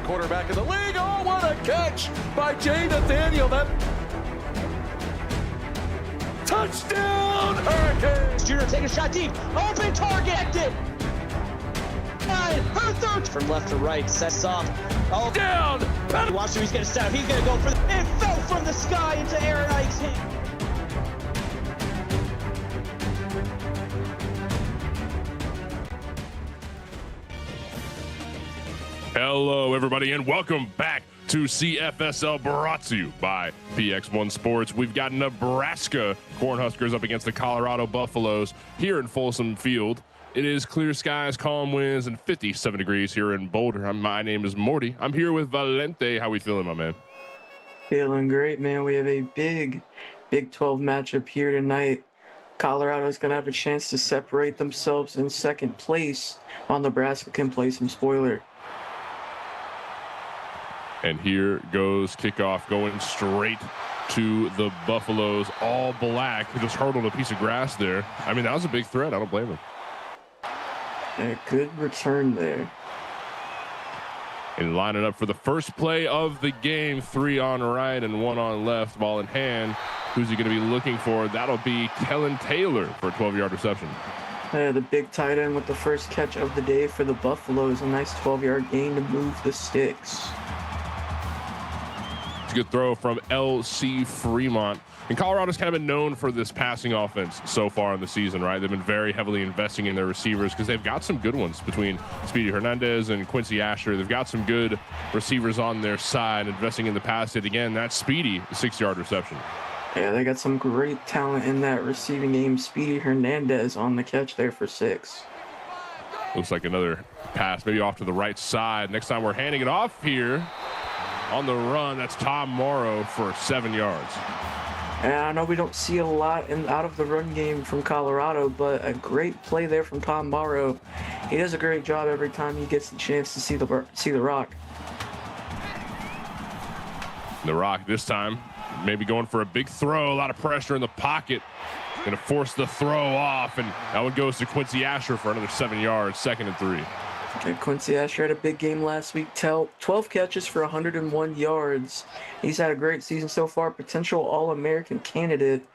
quarterback in the league. Oh, what a catch by Jay Nathaniel. That touchdown, Hurricanes. Junior take a shot deep. Open target. Her third from left to right. Sets off. Oh, down. Watch him. He's going to step. He's going to go for the. It fell from the sky into Aaron Ike's hand. Hello, everybody, and welcome back to CFSL, brought to you by PX1 Sports. We've got Nebraska Cornhuskers up against the Colorado Buffaloes here in Folsom Field. It is clear skies, calm winds, and 57 degrees here in Boulder. My name is Morty. I'm here with Valente. How we feeling, my man? Feeling great, man. We have a big Big 12 matchup here tonight. Colorado's going to have a chance to separate themselves in second place while Nebraska can play some spoiler. And here goes kickoff going straight to the Buffaloes, all black. He just hurdled a piece of grass there. I mean, that was a big threat. I don't blame him. A good return there. And lining up for the first play of the game, 3 on right and 1 on left, ball in hand. Who's he going to be looking for? That'll be Kellen Taylor for a 12-yard reception. The big tight end with the first catch of the day for the Buffaloes. A nice 12-yard gain to move the sticks. Good throw from L.C. Fremont. And Colorado's kind of been known for this passing offense so far in the season, right? They've been very heavily investing in their receivers because they've got some good ones between Speedy Hernandez and Quincy Asher. They've got some good receivers on their side, investing in the pass. Yet again, that's Speedy, 6-yard reception. Yeah, they got some great talent in that receiving game. Speedy Hernandez on the catch there for 6. Looks like another pass, maybe off to the right side. Next time we're handing it off here. On the run, that's Tom Morrow for 7 yards. And I know we don't see a lot out of the run game from Colorado, but a great play there from Tom Morrow. He does a great job every time he gets the chance to see the rock. The rock this time, maybe going for a big throw, a lot of pressure in the pocket. Going to force the throw off, and that one goes to Quincy Asher for another 7 yards, 2nd and 3. And Quincy Asher had a big game last week. 12 catches for 101 yards. He's had a great season so far. Potential All-American candidate.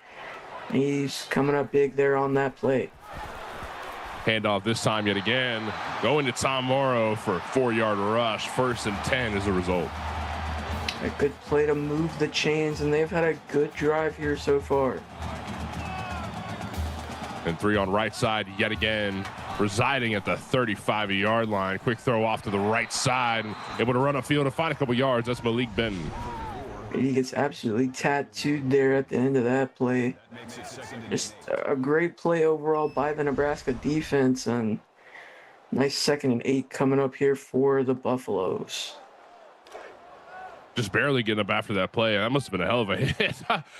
He's coming up big there on that play. Handoff this time yet again. Going to Tom Morrow for a 4-yard rush. 1st and 10 as a result. A good play to move the chains, and they've had a good drive here so far. And 3 on right side yet again. Residing at the 35-yard line. Quick throw off to the right side. And able to run upfield and find a couple yards. That's Malik Benton. He gets absolutely tattooed there at the end of that play. Just a great play overall by the Nebraska defense. And nice 2nd and 8 coming up here for the Buffaloes. Just barely getting up after that play. That must have been a hell of a hit.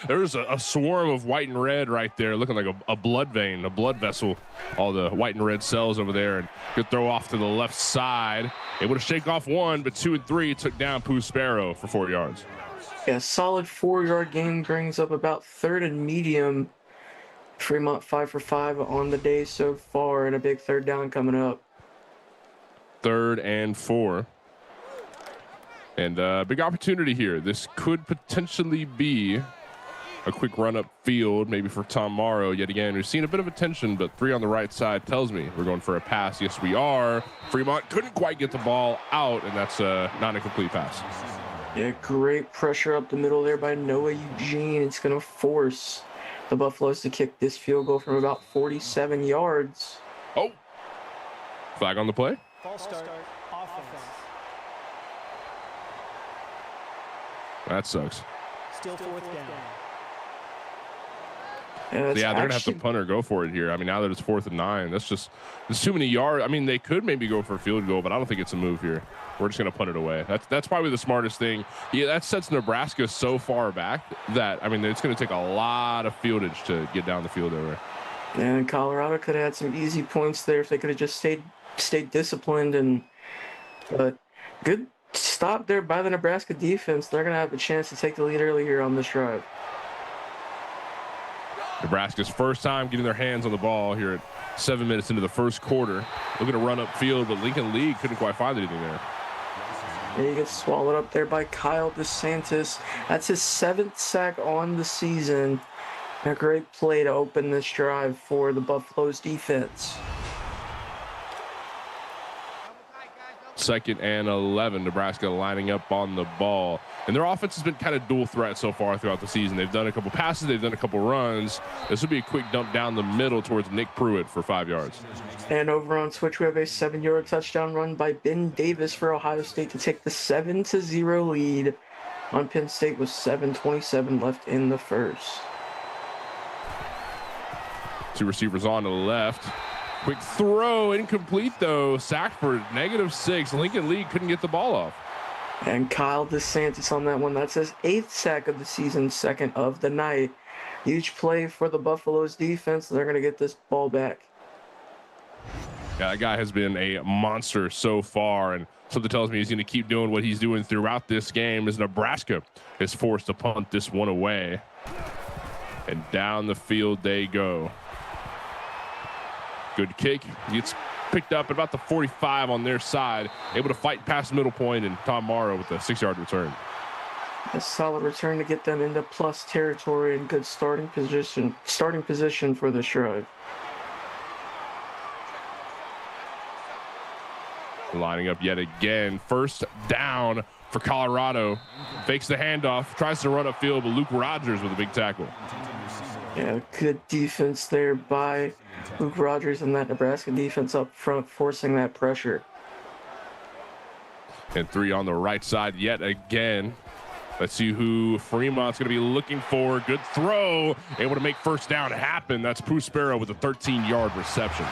There was a swarm of white and red right there, looking like a blood vein, a blood vessel. All the white and red cells over there. And good throw off to the left side. Able to shake off 1, but 2 and 3 took down Pooh Sparrow for 4 yards. Yeah, solid 4-yard gain brings up about 3rd and medium. Fremont 5 for 5 on the day so far, and a big 3rd down coming up. 3rd and 4. And big opportunity here. This could potentially be a quick run up field, maybe for Tom Morrow yet again. We've seen a bit of attention, but 3 on the right side tells me we're going for a pass. Yes, we are. Fremont couldn't quite get the ball out, and that's not a complete pass. Yeah, great pressure up the middle there by Noah Eugene. It's going to force the Buffaloes to kick this field goal from about 47 yards. Oh, flag on the play. False start. Offense. That sucks. Still 4th down. Yeah, They're going to have to punt or go for it here. I mean, now that it's 4th and 9, there's too many yards. I mean, they could maybe go for a field goal, but I don't think it's a move here. We're just going to punt it away. That's probably the smartest thing. Yeah, that sets Nebraska so far back that, I mean, it's going to take a lot of fieldage to get down the field over. And Colorado could have had some easy points there if they could have just stayed disciplined. But good stop there by the Nebraska defense. They're going to have a chance to take the lead early here on this drive. Nebraska's first time getting their hands on the ball here at 7 minutes into the first quarter. Looking to run up field, but Lincoln Lee couldn't quite find anything there. And he gets swallowed up there by Kyle DeSantis. That's his 7th sack on the season. A great play to open this drive for the Buffaloes defense. 2nd and 11. Nebraska lining up on the ball. And their offense has been kind of dual threat so far throughout the season. They've done a couple passes. They've done a couple runs. This will be a quick dump down the middle towards Nick Pruitt for 5 yards. And over on Switch, we have a 7-yard touchdown run by Ben Davis for Ohio State to take the 7-0 lead on Penn State with 7:27 left in the first. 2 receivers on to the left. Quick throw, incomplete though. Sacked for -6. Lincoln Lee couldn't get the ball off. And Kyle DeSantis on that one. That's his 8th sack of the season, 2nd of the night. Huge play for the Buffaloes defense. They're going to get this ball back. Yeah, that guy has been a monster so far, and something tells me he's going to keep doing what he's doing throughout this game as Nebraska is forced to punt this one away. And down the field they go. Good kick. Gets picked up at about the 45 on their side. Able to fight past middle point, and Tom Morrow with a 6-yard return. A solid return to get them into plus territory and good starting position for the drive. Lining up yet again. 1st down for Colorado. Fakes the handoff. Tries to run upfield, but Luke Rogers with a big tackle. Yeah, good defense there by Luke Rogers and that Nebraska defense up front, forcing that pressure. And 3 on the right side yet again. Let's see who Fremont's going to be looking for. Good throw. Able to make 1st down happen. That's Pooh Sparrow with a 13-yard reception.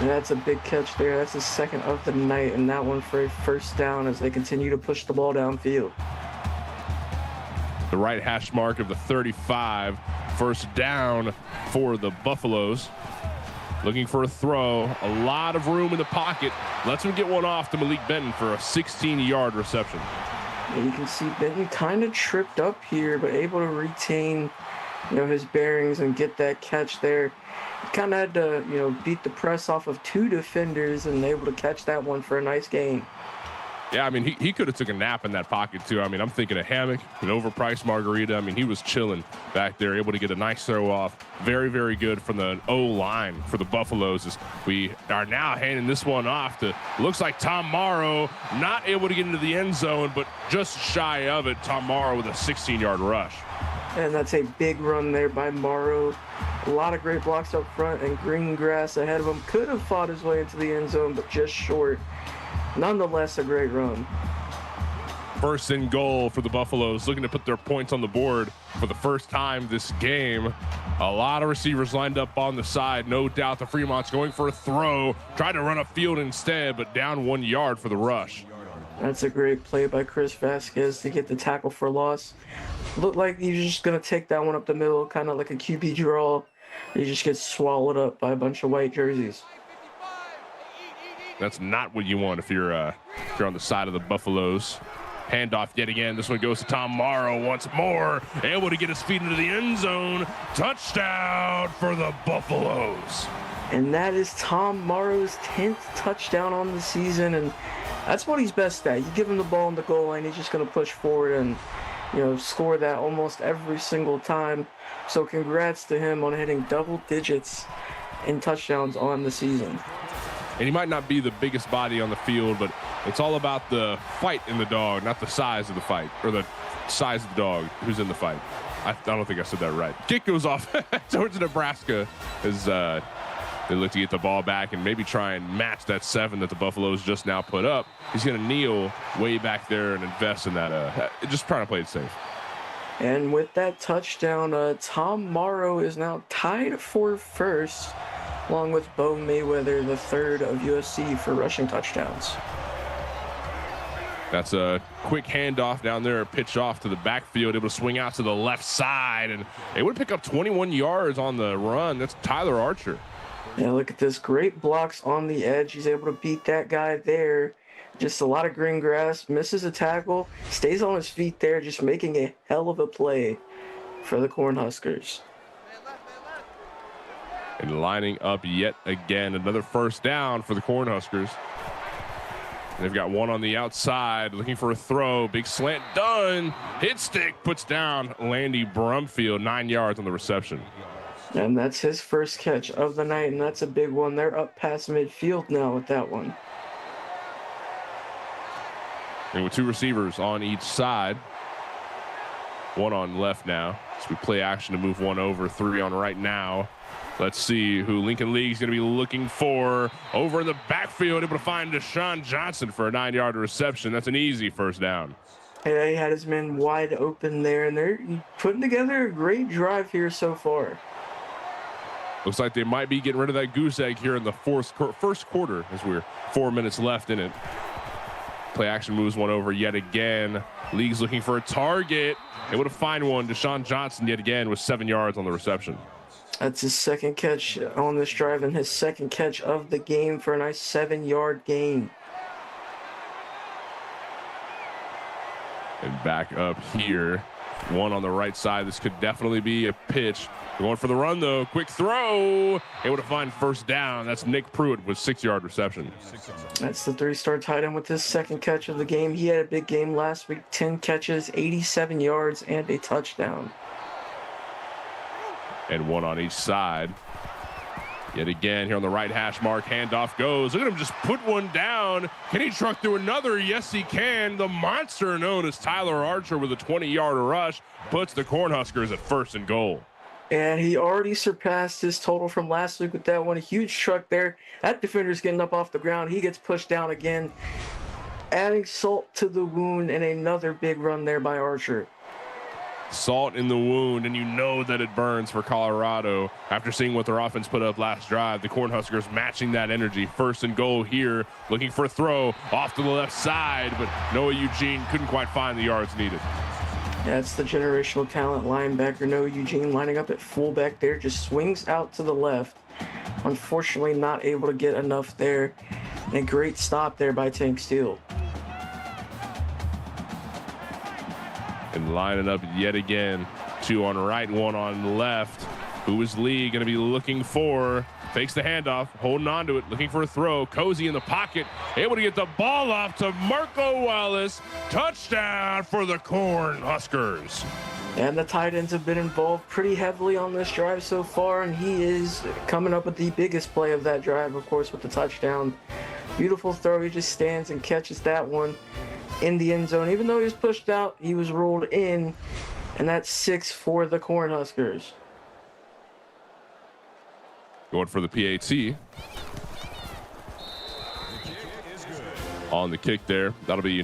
And that's a big catch there. That's the 2nd of the night, and that one for a 1st down as they continue to push the ball downfield. The right hash mark of the 35. 1st down for the Buffaloes. Looking for a throw. A lot of room in the pocket. Lets him get one off to Malik Benton for a 16-yard reception. And you can see Benton kind of tripped up here, but able to retain, his bearings and get that catch there. He kind of had to, beat the press off of 2 defenders and able to catch that one for a nice gain. Yeah, I mean, he could have took a nap in that pocket, too. I mean, I'm thinking a hammock, an overpriced margarita. I mean, he was chilling back there, able to get a nice throw off. Very, very good from the O-line for the Buffaloes as we are now handing this one off to, looks like Tom Morrow, not able to get into the end zone, but just shy of it. Tom Morrow with a 16-yard rush. And that's a big run there by Morrow. A lot of great blocks up front, and green grass ahead of him. Could have fought his way into the end zone, but just short. Nonetheless, a great run. 1st and goal for the Buffaloes, looking to put their points on the board for the 1st time this game. A lot of receivers lined up on the side. No doubt the Fremont's going for a throw. Tried to run upfield instead, but down 1 yard for the rush. That's a great play by Chris Vasquez to get the tackle for loss. Looked like he was just going to take that one up the middle, kind of like a QB draw. He just gets swallowed up by a bunch of white jerseys. That's not what you want if you're on the side of the Buffaloes. Handoff yet again. This one goes to Tom Morrow once more. Able to get his feet into the end zone. Touchdown for the Buffaloes. And that is Tom Morrow's 10th touchdown on the season. And that's what he's best at. You give him the ball in the goal line, he's just going to push forward and, score that almost every single time. So congrats to him on hitting double digits in touchdowns on the season. And he might not be the biggest body on the field, but it's all about the fight in the dog, not the size of the fight, or the size of the dog who's in the fight. I don't think I said that right. Kick goes off towards Nebraska as they look to get the ball back and maybe try and match that 7 that the Buffaloes just now put up. He's going to kneel way back there and invest in that, just trying to play it safe. And with that touchdown, Tom Morrow is now tied for 1st, along with Bo Mayweather, the 3rd of USC for rushing touchdowns. That's a quick handoff down there, pitch off to the backfield, able to swing out to the left side, and they would pick up 21 yards on the run. That's Tyler Archer. Yeah, look at this. Great blocks on the edge. He's able to beat that guy there. Just a lot of green grass. Misses a tackle. Stays on his feet there, just making a hell of a play for the Cornhuskers. And lining up yet again, another 1st down for the Cornhuskers. They've got one on the outside looking for a throw. Big slant done. Hit stick puts down Landy Brumfield, 9 yards on the reception. And that's his first catch of the night, and that's a big one. They're up past midfield now with that one. And with 2 receivers on each side, 1 on left now. So we play action to move 1 over, 3 on right now. Let's see who Lincoln League's going to be looking for. Over in the backfield, able to find Deshaun Johnson for a 9-yard reception. That's an easy first down. Yeah, he had his men wide open there, and they're putting together a great drive here so far. Looks like they might be getting rid of that goose egg here in the first quarter as we're 4 minutes left in it. Play action moves 1 over yet again. League's looking for a target. Able to find one. Deshaun Johnson yet again with 7 yards on the reception. That's his second catch on this drive and his second catch of the game for a nice 7-yard gain. And back up here, 1 on the right side. This could definitely be a pitch. Going for the run, though. Quick throw. Able to find first down. That's Nick Pruitt with 6-yard reception. That's the 3-star tight end with his second catch of the game. He had a big game last week. 10 catches, 87 yards, and a touchdown. And 1 on each side. Yet again, here on the right hash mark, handoff goes. Look at him just put one down. Can he truck through another? Yes, he can. The monster known as Tyler Archer with a 20-yard rush puts the Cornhuskers at 1st and goal. And he already surpassed his total from last week with that one. A huge truck there. That defender's getting up off the ground. He gets pushed down again. Adding salt to the wound, and another big run there by Archer. Salt in the wound, and you know that it burns for Colorado. After seeing what their offense put up last drive, the Cornhuskers matching that energy. 1st and goal here, looking for a throw off to the left side, but Noah Eugene couldn't quite find the yards needed. That's the generational talent linebacker, Noah Eugene, lining up at fullback there, just swings out to the left. Unfortunately, not able to get enough there. And a great stop there by Tank Steele. And lining up yet again. 2 on right, 1 on left. Who is Lee going to be looking for? Fakes the handoff, holding on to it, looking for a throw. Cozy in the pocket, able to get the ball off to Marco Wallace. Touchdown for the Cornhuskers. And the tight ends have been involved pretty heavily on this drive so far, and he is coming up with the biggest play of that drive, of course, with the touchdown. Beautiful throw. He just stands and catches that one in the end zone. Even though he was pushed out, he was rolled in, and that's 6 for the Cornhuskers. Going for the PAT. On the kick there. That'll be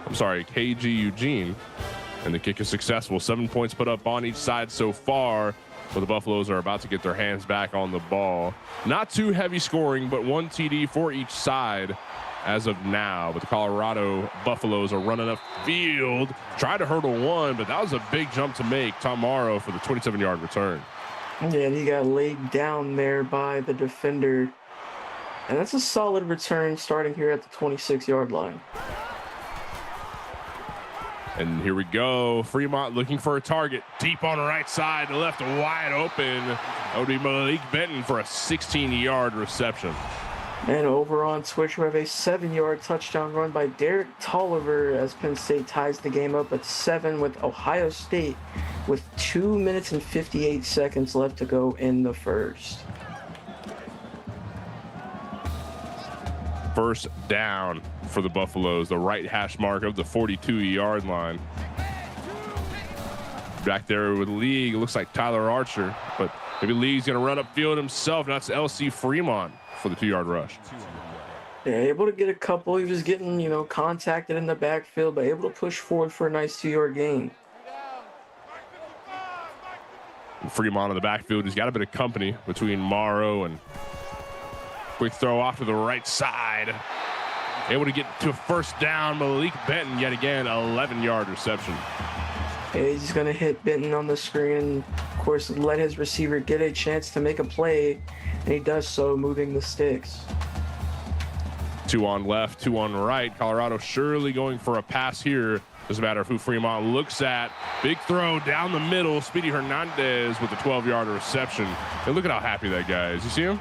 KG Eugene. And the kick is successful. 7 points put up on each side so far. But the Buffaloes are about to get their hands back on the ball. Not too heavy scoring, but 1 TD for each side as of now. But the Colorado Buffaloes are running up field. Tried to hurdle one, but that was a big jump to make. Tom Morrow for the 27-yard return. Yeah, and he got laid down there by the defender. And that's a solid return starting here at the 26-yard line. And here we go. Fremont looking for a target. Deep on the right side, left wide open. That would be Malik Benton for a 16-yard reception. And over on Twitch, we have a 7-yard touchdown run by Derek Tolliver as Penn State ties the game up at 7 with Ohio State with 2 minutes and 58 seconds left to go in the first. First down for the Buffaloes, the right hash mark of the 42-yard line. Back there with League, it looks like Tyler Archer, but maybe League's going to run upfield himself. That's LC Fremont for the 2-yard rush. Yeah, able to get a couple. He was getting, contacted in the backfield, but able to push forward for a nice 2-yard gain. And Fremont in the backfield, he's got a bit of company between Morrow and quick throw off to the right side. Able to get to a first down. Malik Benton, yet again, 11-yard reception. Yeah, he's going to hit Benton on the screen and, of course, let his receiver get a chance to make a play, and he does so, moving the sticks. 2 on left, 2 on right. Colorado surely going for a pass here. Doesn't matter who Fremont looks at. Big throw down the middle. Speedy Hernandez with a 12-yard reception. And look at how happy that guy is. You see him?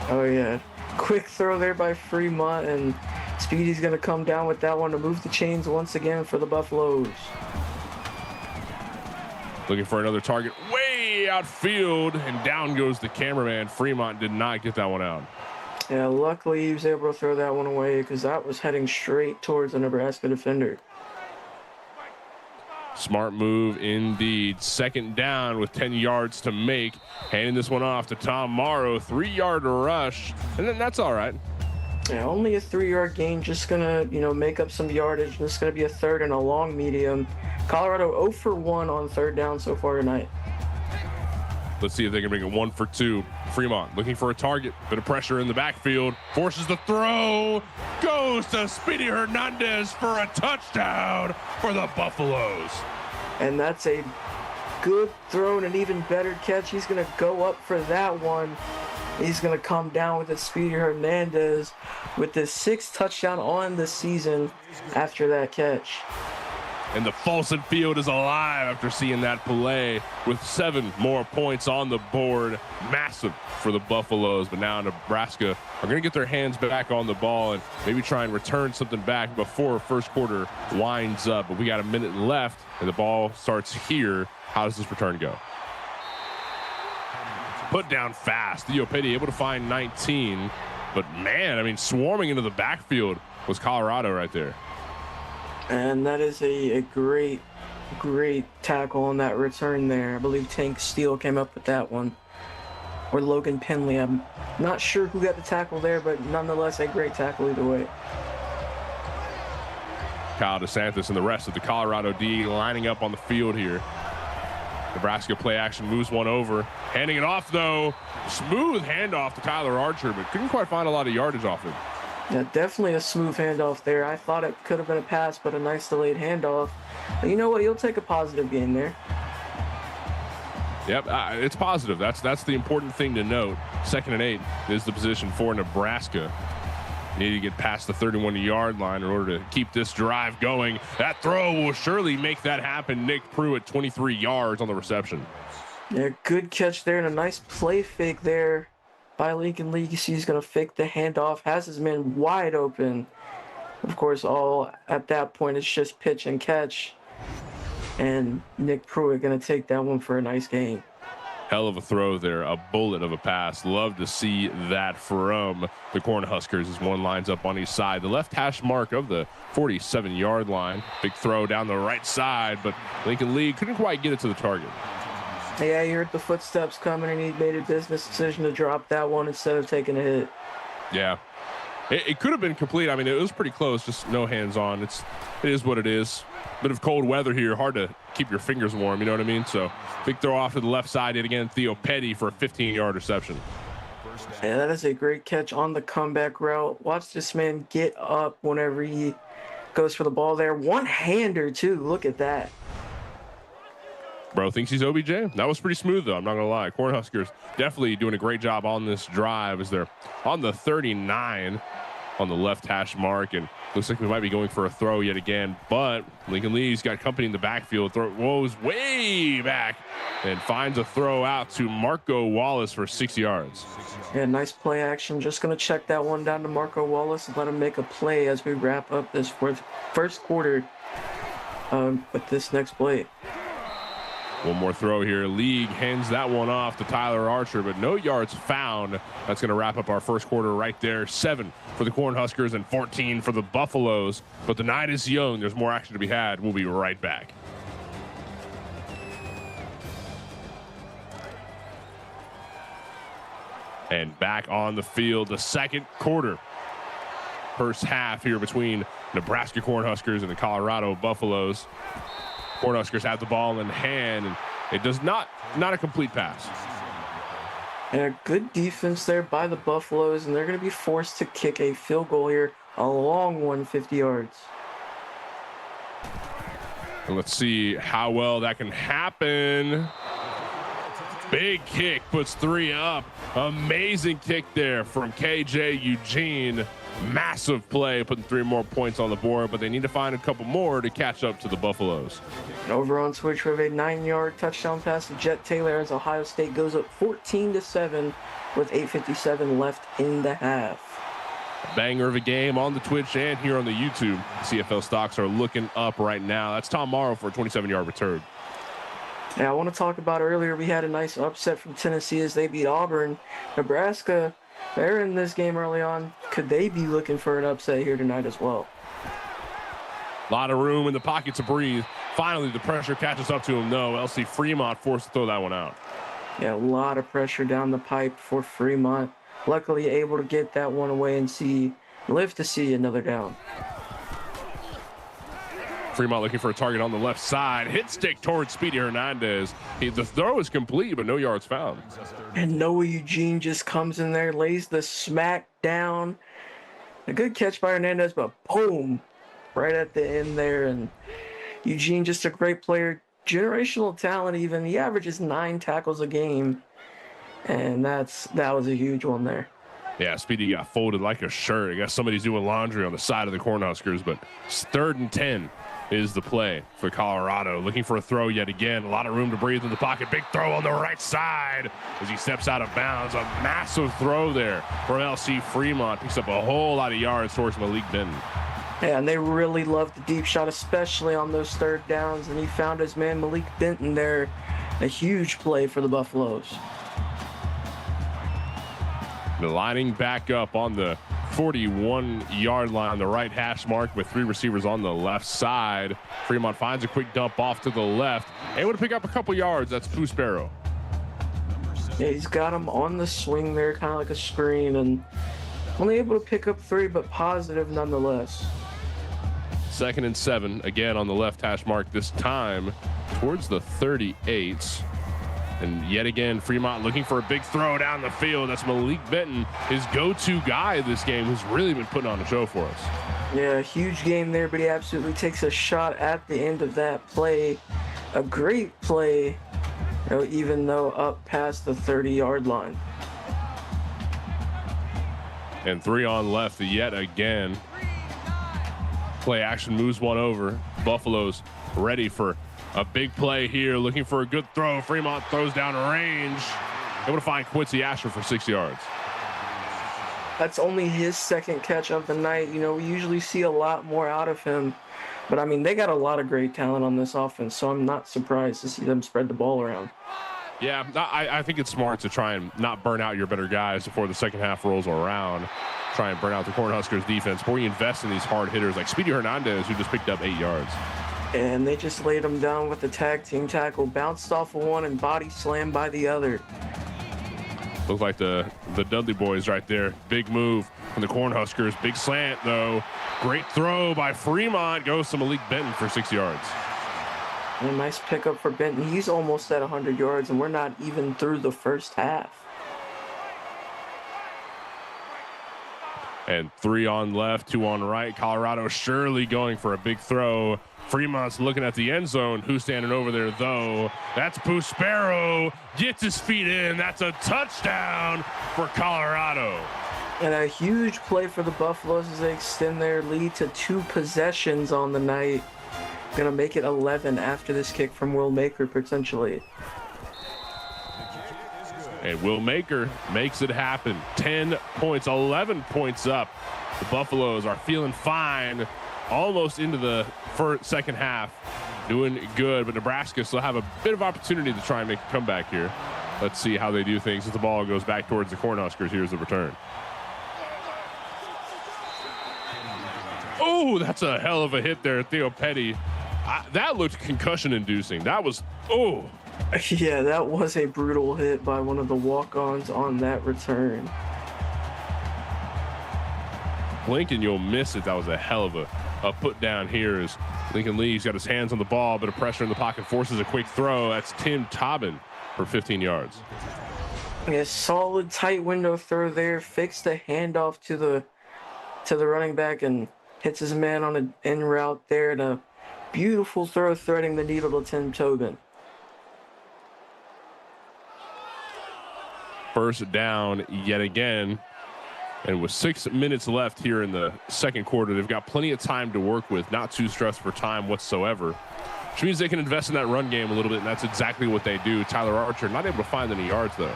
Oh, yeah. Quick throw there by Fremont, and Speedy's going to come down with that one to move the chains once again for the Buffaloes. Looking for another target way outfield, and down goes the cameraman. Fremont did not get that one out. Yeah, luckily he was able to throw that one away because that was heading straight towards the Nebraska defender. Smart move indeed. Second down with 10 yards to make. Handing this one off to Tom Morrow. 3-yard rush, and then that's all right. Yeah, only a 3-yard gain, just gonna, make up some yardage. This is gonna be a third and a long medium. Colorado 0 for 1 on third down so far tonight. Let's see if they can bring it 1 for 2. Fremont looking for a target. Bit of pressure in the backfield. Forces the throw. Goes to Speedy Hernandez for a touchdown for the Buffaloes. And that's a good throw and an even better catch. He's gonna go up for that one. He's going to come down with a Speedy Hernandez with the 6th touchdown on the season after that catch. And the Folsom field is alive after seeing that play with 7 more points on the board. Massive for the Buffaloes, but now Nebraska are going to get their hands back on the ball and maybe try and return something back before first quarter winds up. But we got a minute left, and the ball starts here. How does this return go? Put down fast. Theo Petty able to find 19. But, man, I mean, swarming into the backfield was Colorado right there. And that is a great tackle on that return there. I believe Tank Steele came up with that one. Or Logan Penley. I'm not sure who got the tackle there, but nonetheless a great tackle either way. Kyle DeSantis and the rest of the Colorado D lining up on the field here. Nebraska play action moves one over. Handing it off, though. Smooth handoff to Tyler Archer, but couldn't quite find a lot of yardage off it. Yeah, definitely a smooth handoff there. I thought it could have been a pass, but a nice delayed handoff. But you know what? You'll take a positive gain there. Yep, it's positive. That's the important thing to note. 2nd and 8 is the position for Nebraska. Need to get past the 31-yard line in order to keep this drive going. That throw will surely make that happen. Nick Pruitt, 23 yards on the reception. Yeah, good catch there and a nice play fake there by Lincoln League. He's going to fake the handoff, has his man wide open. Of course, all at that point, it's just pitch and catch. And Nick Pruitt going to take that one for a nice gain. Hell of a throw there, a bullet of a pass. Love to see that from the Cornhuskers as one lines up on each side. The left hash mark of the 47-yard line. Big throw down the right side, but Lincoln Lee couldn't quite get it to the target. Yeah, he heard the footsteps coming, and he made a business decision to drop that one instead of taking a hit. Yeah. It could have been complete. I mean, it was pretty close, just no hands on. It is what it is. Bit of cold weather here, hard to keep your fingers warm, you know what I mean? So big throw off to the left side, and again, Theo Petty for a 15-yard reception. Yeah, that is a great catch on the comeback route. Watch this man get up whenever he goes for the ball there. One-hander, too. Look at that. Bro thinks he's OBJ. That was pretty smooth, though. I'm not going to lie. Cornhuskers definitely doing a great job on this drive as they're on the 39 on the left hash mark. And looks like we might be going for a throw yet again. But Lincoln Lee's got company in the backfield. Throws way back and finds a throw out to Marco Wallace for 6 yards. Yeah, nice play action. Just going to check that one down to Marco Wallace and let him make a play as we wrap up this first quarter with this next play. One more throw here. League hands that one off to Tyler Archer, but no yards found. That's going to wrap up our first quarter right there. 7 for the Cornhuskers and 14 for the Buffaloes. But the night is young. There's more action to be had. We'll be right back. And back on the field, the second quarter. First half here between Nebraska Cornhuskers and the Colorado Buffaloes. Cornhuskers have the ball in hand, and it does not a complete pass. And a good defense there by the Buffaloes, and they're going to be forced to kick a field goal here, a long one, 50 yards. And let's see how well that can happen. Big kick, puts 3 up. Amazing kick there from KJ Eugene. massive play, putting 3 more points on the board, but they need to find a couple more to catch up to the Buffaloes. Over on Switch, we have a 9-yard touchdown pass to Jet Taylor as Ohio State goes up 14-7 with 8:57 left in the half. Banger of a game on the Twitch and here on the YouTube. CFL stocks are looking up right now. That's Tom Morrow for a 27-yard return. Yeah, I want to talk about earlier, we had a nice upset from Tennessee as they beat Auburn. Nebraska, they're in this game early on. Could they be looking for an upset here tonight as well? A lot of room in the pocket to breathe. Finally, the pressure catches up to him. No, LC Fremont forced to throw that one out. Yeah, a lot of pressure down the pipe for Fremont. Luckily able to get that one away and live to see another down. Fremont looking for a target on the left side. Hit stick towards Speedy Hernandez. The throw is complete, but no yards found. And Noah Eugene just comes in there, lays the smack down. A good catch by Hernandez, but boom, right at the end there. And Eugene, just a great player, generational talent even. He averages 9 tackles a game, and that was a huge one there. Yeah, Speedy got folded like a shirt. I guess somebody's doing laundry on the side of the Cornhuskers, but it's 3rd and 10 is the play for Colorado. Looking for a throw yet again. A lot of room to breathe in the pocket. Big throw on the right side as he steps out of bounds. A massive throw there from LC Fremont. Picks up a whole lot of yards towards Malik Benton. Yeah, and they really love the deep shot, especially on those 3rd downs. And he found his man Malik Benton there. A huge play for the Buffaloes. The lining back up on the 41-yard line, the right hash mark with 3 receivers on the left side. Fremont finds a quick dump off to the left. Able to pick up a couple yards. That's Pooh Sparrow. Yeah, he's got him on the swing there, kind of like a screen, and only able to pick up 3, but positive nonetheless. 2nd and 7, again on the left hash mark, this time towards the 38. And yet again, Fremont looking for a big throw down the field. That's Malik Benton, his go-to guy this game, who's really been putting on a show for us. Yeah, huge game there, but he absolutely takes a shot at the end of that play. A great play, even though up past the 30-yard line. And 3 on left yet again. Play action moves one over. Buffalo's ready for a big play here, looking for a good throw. Fremont throws down range. Able to find Quincy Asher for 6 yards. That's only his 2nd catch of the night. We usually see a lot more out of him. But, I mean, they got a lot of great talent on this offense, so I'm not surprised to see them spread the ball around. Yeah, I think it's smart to try and not burn out your better guys before the second half rolls around. Try and burn out the Cornhuskers defense before you invest in these hard hitters like Speedy Hernandez, who just picked up 8 yards. And they just laid him down with the tag team tackle, bounced off of one and body slammed by the other. Look like the Dudley boys right there. Big move from the Cornhuskers. Big slant, though. Great throw by Fremont. Goes to Malik Benton for 6 yards. And a nice pickup for Benton. He's almost at 100 yards, and we're not even through the first half. And 3 on left, 2 on right. Colorado surely going for a big throw. Fremont's looking at the end zone. Who's standing over there, though? That's Pooh Sparrow. Gets his feet in. That's a touchdown for Colorado. And a huge play for the Buffaloes as they extend their lead to 2 possessions on the night. Going to make it 11 after this kick from Will Maker, potentially. And Will Maker makes it happen. 10 points, 11 points up. The Buffaloes are feeling fine. Almost into the second half, doing good, but Nebraska still have a bit of opportunity to try and make a comeback here. Let's see how they do things as the ball goes back towards the Cornhuskers. Here's the return. Oh, that's a hell of a hit there, Theo Petty. That looked concussion-inducing. That was, oh. Yeah, that was a brutal hit by one of the walk-ons on that return. Blink and you'll miss it. That was a hell of a put down here as Lincoln Lee's got his hands on the ball, but a pressure in the pocket forces a quick throw. That's Tim Tobin for 15 yards. A solid tight window throw there. Fixed the handoff to the running back and hits his man on an en route there. And a beautiful throw threading the needle to Tim Tobin. First down yet again. And with 6 minutes left here in the second quarter, they've got plenty of time to work with, not too stressed for time whatsoever, which means they can invest in that run game a little bit, and that's exactly what they do. Tyler Archer not able to find any yards, though.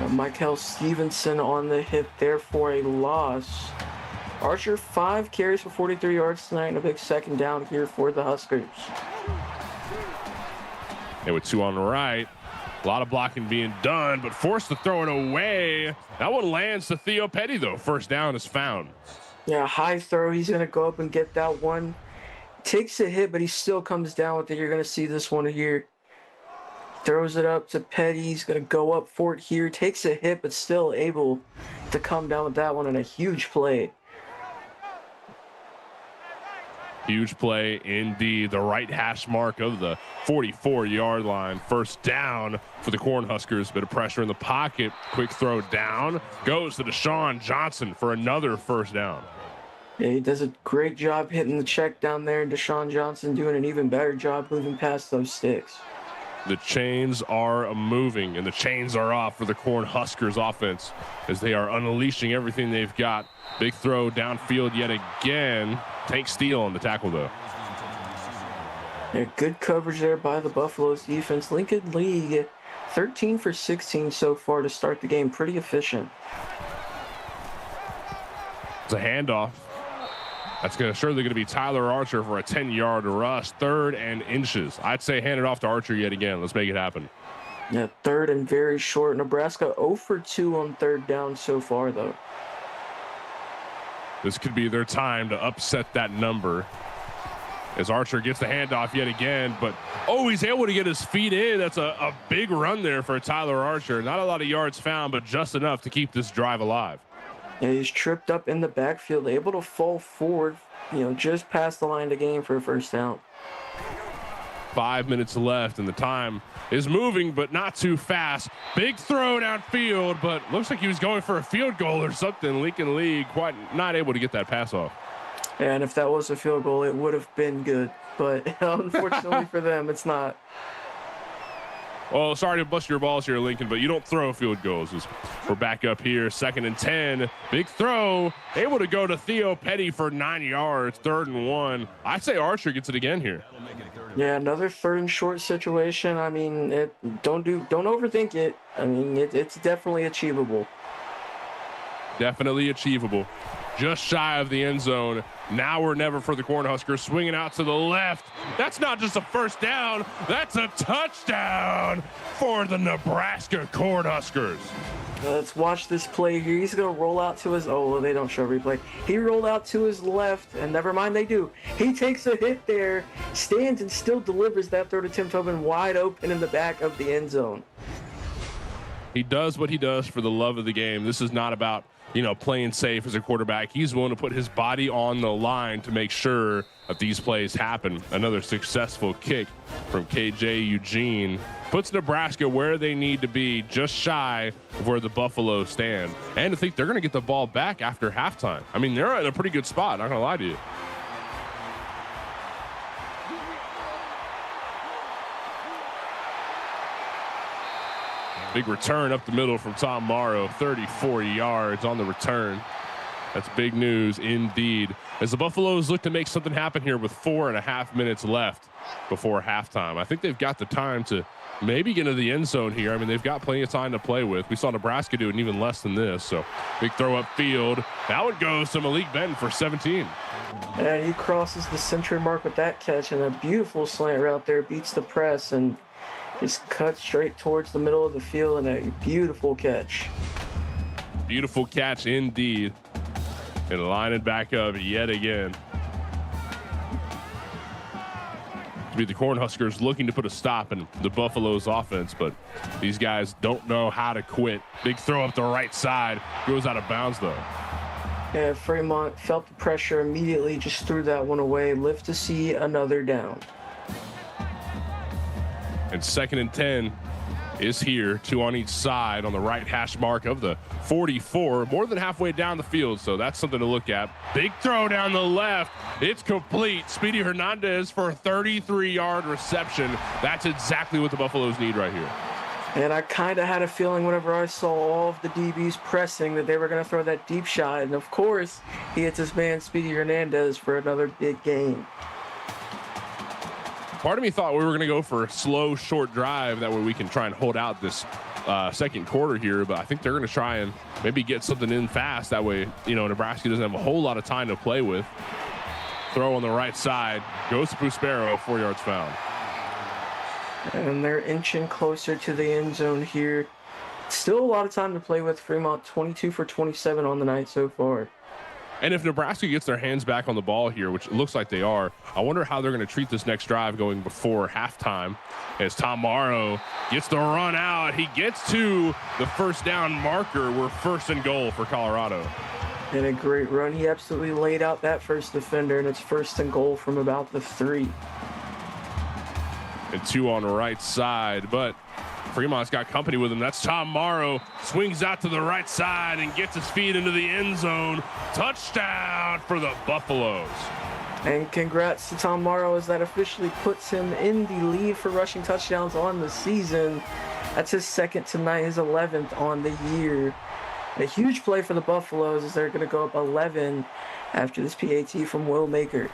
Michael Stevenson on the hit there for a loss. Archer 5 carries for 43 yards tonight, and a big second down here for the Huskers. And with 2 on the right, a lot of blocking being done, but forced to throw it away. That one lands to Theo Petty, though. First down is found. Yeah, high throw. He's going to go up and get that one. Takes a hit, but he still comes down with it. You're going to see this one here. Throws it up to Petty. He's going to go up for it here. Takes a hit, but still able to come down with that one in a huge play. Huge play indeed. The right hash mark of the 44-yard line. First down for the Cornhuskers. Bit of pressure in the pocket. Quick throw down. Goes to Deshaun Johnson for another first down. Yeah, he does a great job hitting the check down there. Deshaun Johnson doing an even better job moving past those sticks. The chains are moving, and the chains are off for the Cornhuskers offense as they are unleashing everything they've got. Big throw downfield yet again. Tank Steele on the tackle, though. Yeah, good coverage there by the Buffaloes defense. Lincoln League, 13 for 16 so far to start the game. Pretty efficient. It's a handoff. That's surely going to be Tyler Archer for a 10-yard rush. 3rd and inches. I'd say hand it off to Archer yet again. Let's make it happen. Yeah, 3rd and very short. Nebraska 0 for 2 on 3rd down so far, though. This could be their time to upset that number as Archer gets the handoff yet again. But, he's able to get his feet in. That's a big run there for Tyler Archer. Not a lot of yards found, but just enough to keep this drive alive. Yeah, he's tripped up in the backfield, able to fall forward, just past the line of game for a first down. 5 minutes left, and the time is moving, but not too fast. Big throw downfield, but looks like he was going for a field goal or something. Lincoln League quite not able to get that pass off. And if that was a field goal, it would have been good. But unfortunately for them, it's not. Well, sorry to bust your balls here, Lincoln, but you don't throw field goals. We're back up here, 2nd and 10. Big throw, able to go to Theo Petty for 9 yards, 3rd and 1. I'd say Archer gets it again here. Yeah, another 3rd and short situation. I mean, don't overthink it. I mean, it's definitely achievable. Definitely achievable. Just shy of the end zone. Now or never for the Cornhuskers, swinging out to the left. That's not just a first down, that's a touchdown for the Nebraska Cornhuskers. Let's watch this play here. He's going to roll out to his, they don't show replay. He rolled out to his left, and never mind, they do. He takes a hit there, stands and still delivers that throw to Tim Tobin wide open in the back of the end zone. He does what he does for the love of the game. This is not about playing safe as a quarterback. He's willing to put his body on the line to make sure that these plays happen. Another successful kick from KJ Eugene puts Nebraska where they need to be, just shy of where the Buffaloes stand. And to think they're going to get the ball back after halftime. I mean, they're in a pretty good spot, not going to lie to you. Big return up the middle from Tom Morrow, 34 yards on the return. That's big news indeed. As the Buffaloes look to make something happen here with 4.5 minutes left before halftime. I think they've got the time to maybe get into the end zone here. I mean, they've got plenty of time to play with. We saw Nebraska do it in even less than this. So big throw up field. That one goes to Malik Benton for 17. And he crosses the century mark with that catch, and a beautiful slant route there, beats the press and just cut straight towards the middle of the field, and a beautiful catch. Beautiful catch indeed. And lining back up yet again. To be the Cornhuskers looking to put a stop in the Buffaloes offense, but these guys don't know how to quit. Big throw up the right side. Goes out of bounds though. Yeah, Fremont felt the pressure immediately, just threw that one away. Live to see another down. And 2nd and 10 is here, 2 on each side on the right hash mark of the 44, more than halfway down the field, so that's something to look at. Big throw down the left. It's complete. Speedy Hernandez for a 33-yard reception. That's exactly what the Buffaloes need right here. And I kind of had a feeling whenever I saw all of the DBs pressing that they were going to throw that deep shot. And of course, he hits his man Speedy Hernandez for another big gain. Part of me thought we were going to go for a slow, short drive. That way we can try and hold out this second quarter here. But I think they're going to try and maybe get something in fast. That way, Nebraska doesn't have a whole lot of time to play with. Throw on the right side. Goes to Puspero, 4 yards found. And they're inching closer to the end zone here. Still a lot of time to play with. Fremont 22 for 27 on the night so far. And if Nebraska gets their hands back on the ball here, which it looks like they are, I wonder how they're going to treat this next drive going before halftime. As Tom Morrow gets the run out, he gets to the first down marker. We're first and goal for Colorado. And a great run. He absolutely laid out that first defender, and it's first and goal from about the 3. And 2 on the right side, but Fremont's got company with him. That's Tom Morrow. Swings out to the right side and gets his feet into the end zone. Touchdown for the Buffaloes. And congrats to Tom Morrow, as that officially puts him in the lead for rushing touchdowns on the season. That's his second tonight, his 11th on the year. A huge play for the Buffaloes, as they're going to go up 11 after this PAT from Will Maker.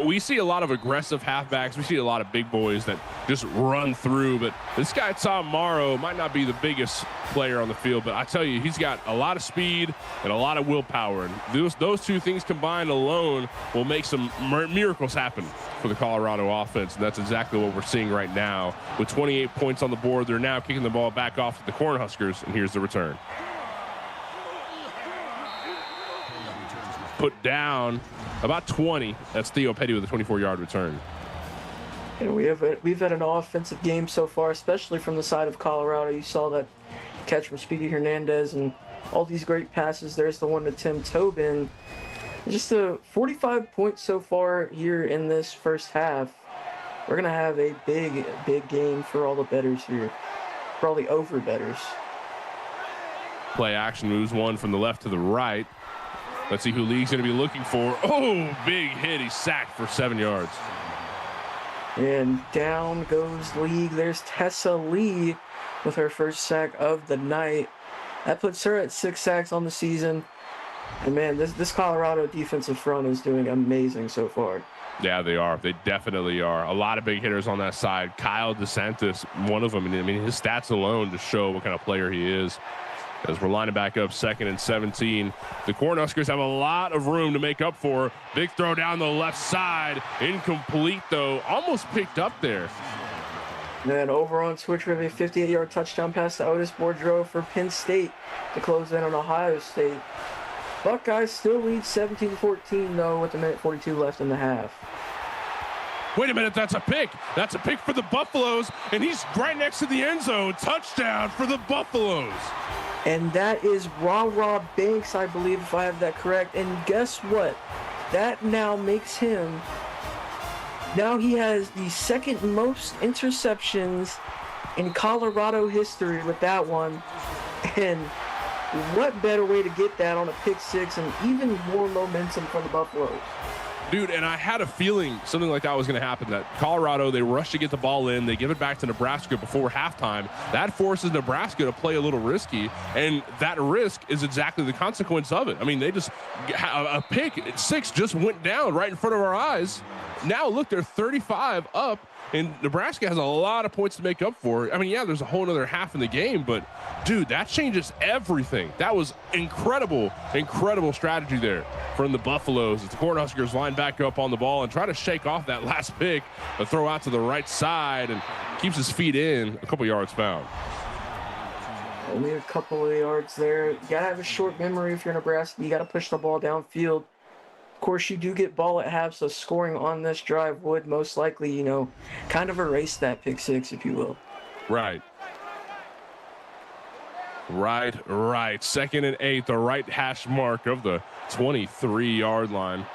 We see a lot of aggressive halfbacks. We see a lot of big boys that just run through. But this guy, Tom Morrow, might not be the biggest player on the field, but I tell you, he's got a lot of speed and a lot of willpower. And those two things combined alone will make some miracles happen for the Colorado offense. And that's exactly what we're seeing right now. With 28 points on the board, they're now kicking the ball back off to the Cornhuskers, and here's the return. Put down about 20. That's Theo Petty with a 24-yard return. And we've had an offensive game so far, especially from the side of Colorado. You saw that catch from Speedy Hernandez and all these great passes. There's the one to Tim Tobin. Just 45 points so far here in this first half. We're going to have a big game for all the bettors here, for all the over bettors. Play action moves one from the left to the right. Let's see who League's going to be looking for. Oh, big hit. He's sacked for 7 yards. And down goes League. There's Tessa Lee with her first sack of the night. That puts her at 6 sacks on the season. And, man, this Colorado defensive front is doing amazing so far. Yeah, they are. They definitely are. A lot of big hitters on that side. Kyle DeSantis, one of them. I mean, his stats alone just show what kind of player he is. As we're lining back up, 2nd and 17. The Cornhuskers have a lot of room to make up for. Big throw down the left side. Incomplete, though. Almost picked up there. Then over on Twitch, we have a 58-yard touchdown pass to Otis Boudreaux for Penn State to close in on Ohio State. Buckeyes still lead 17-14, though, with a minute 42 left in the half. Wait a minute, that's a pick. That's a pick for the Buffaloes, and he's right next to the end zone. Touchdown for the Buffaloes. And that is Ra Banks, I believe, if I have that correct. And guess what? That now makes him... Now he has the second most interceptions in Colorado history with that one. And what better way to get that on a pick six and even more momentum for the Buffaloes? Dude, and I had a feeling something like that was going to happen, that Colorado, they rush to get the ball in, they give it back to Nebraska before halftime. That forces Nebraska to play a little risky, and that risk is exactly the consequence of it. I mean, they just, a pick at 6 just went down right in front of our eyes. Now, look, they're 35 up, and Nebraska has a lot of points to make up for. I mean, yeah, there's a whole other half in the game, but, dude, that changes everything. That was incredible strategy there from the Buffaloes as the Cornhuskers line back up on the ball and try to shake off that last pick, a throw out to the right side, and keeps his feet in, a couple yards found. Only a couple of yards there. You got to have a short memory if you're Nebraska. You got to push the ball downfield. Of course, you do get ball at half, so scoring on this drive would most likely, kind of erase that pick six, if you will. Right. 2nd and 8, the right hash mark of the 23-yard line.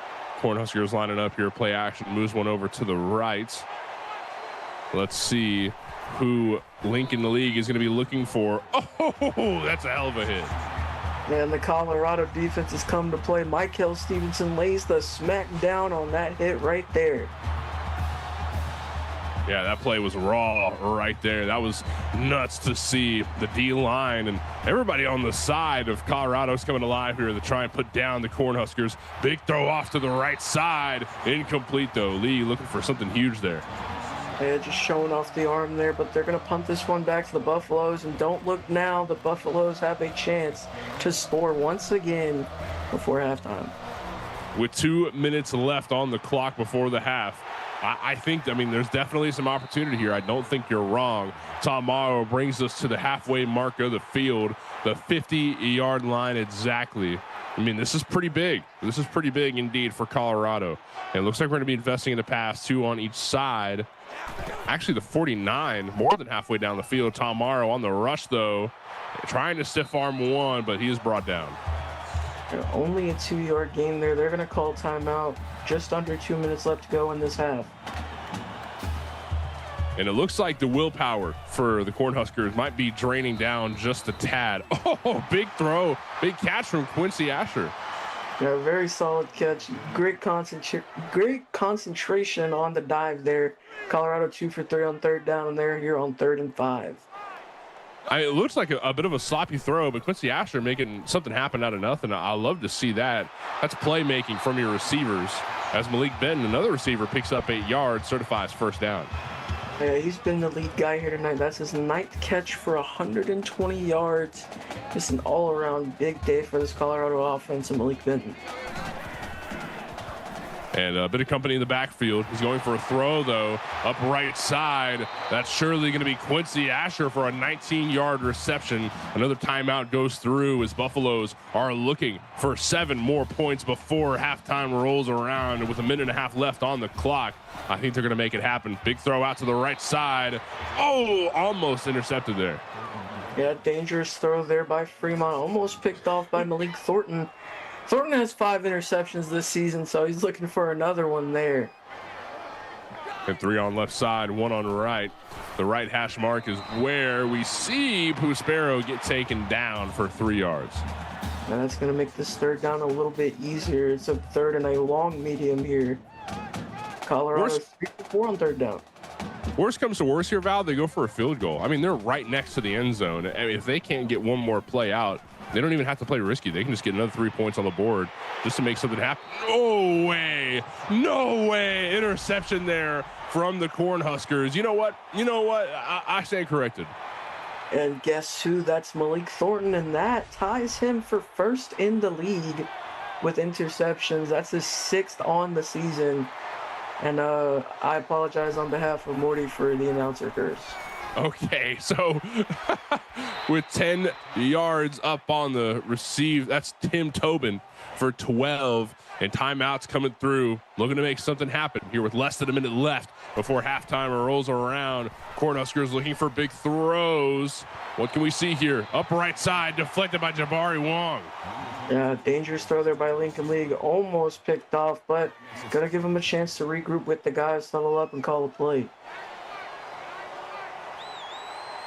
Cornhuskers lining up here. Play action, moves one over to the right. Let's see who Lincoln the League is going to be looking for. Oh, that's a hell of a hit. And the Colorado defense has come to play. Michael Stevenson lays the smack down on that hit right there. Yeah, that play was raw right there. That was nuts to see. The D-line and everybody on the side of Colorado's coming alive here to try and put down the Cornhuskers. Big throw off to the right side. Incomplete, though. Lee looking for something huge there. Yeah, just showing off the arm there, but they're going to punt this one back to the Buffaloes. And don't look now. The Buffaloes have a chance to score once again before halftime. With 2 minutes left on the clock before the half, I think, there's definitely some opportunity here. I don't think you're wrong. Tom Morrow brings us to the halfway mark of the field, the 50-yard line exactly. This is pretty big. This is pretty big indeed for Colorado. And it looks like we're going to be investing in the pass, 2 on each side. Actually, the 49, more than halfway down the field. Tom Morrow on the rush, though, trying to stiff arm one, but he is brought down. Only a 2-yard gain there. They're going to call timeout. Just under 2 minutes left to go in this half. And it looks like the willpower for the Cornhuskers might be draining down just a tad. Oh, big throw. Big catch from Quincy Asher. Yeah, very solid catch. Great concentration on the dive there. Colorado 2 for 3 on third down, and they're here on 3rd and 5. It looks like a bit of a sloppy throw, but Quincy Asher making something happen out of nothing. I love to see that. That's playmaking from your receivers. As Malik Benton, another receiver, picks up 8 yards, certifies first down. Yeah, he's been the lead guy here tonight. That's his 9th catch for 120 yards. Just an all-around big day for this Colorado offense and Malik Benton. And a bit of company in the backfield. He's going for a throw, though, up right side. That's surely going to be Quincy Asher for a 19-yard reception. Another timeout goes through as Buffaloes are looking for 7 more points before halftime rolls around. And with 1.5 minutes left on the clock, I think they're going to make it happen. Big throw out to the right side. Oh, almost intercepted there. Yeah, dangerous throw there by Fremont. Almost picked off by Malik Thornton. Thornton has 5 interceptions this season, so he's looking for another one there. And 3 on left side, 1 on right. The right hash mark is where we see Puspero get taken down for 3 yards. And that's going to make this third down a little bit easier. It's a 3rd and a long medium here. Colorado 3 for 4 on third down. Worst comes to worst here, Val, they go for a field goal. They're right next to the end zone. If they can't get one more play out, they don't even have to play risky. They can just get another 3 points on the board just to make something happen. No way. No way. Interception there from the Cornhuskers. You know what? I stand corrected. And guess who? That's Malik Thornton, and that ties him for first in the league with interceptions. That's his 6th on the season. And I apologize on behalf of Morty for the announcer curse. Okay, so with 10 yards up on the receive, that's Tim Tobin for 12, and timeouts coming through, looking to make something happen here with less than a minute left before halftime rolls around. Cornhuskers looking for big throws. What can we see here? Up right side, deflected by Jabari Wong. Yeah, dangerous throw there by Lincoln League. Almost picked off, but gotta give him a chance to regroup with the guys, settle up, and call a play.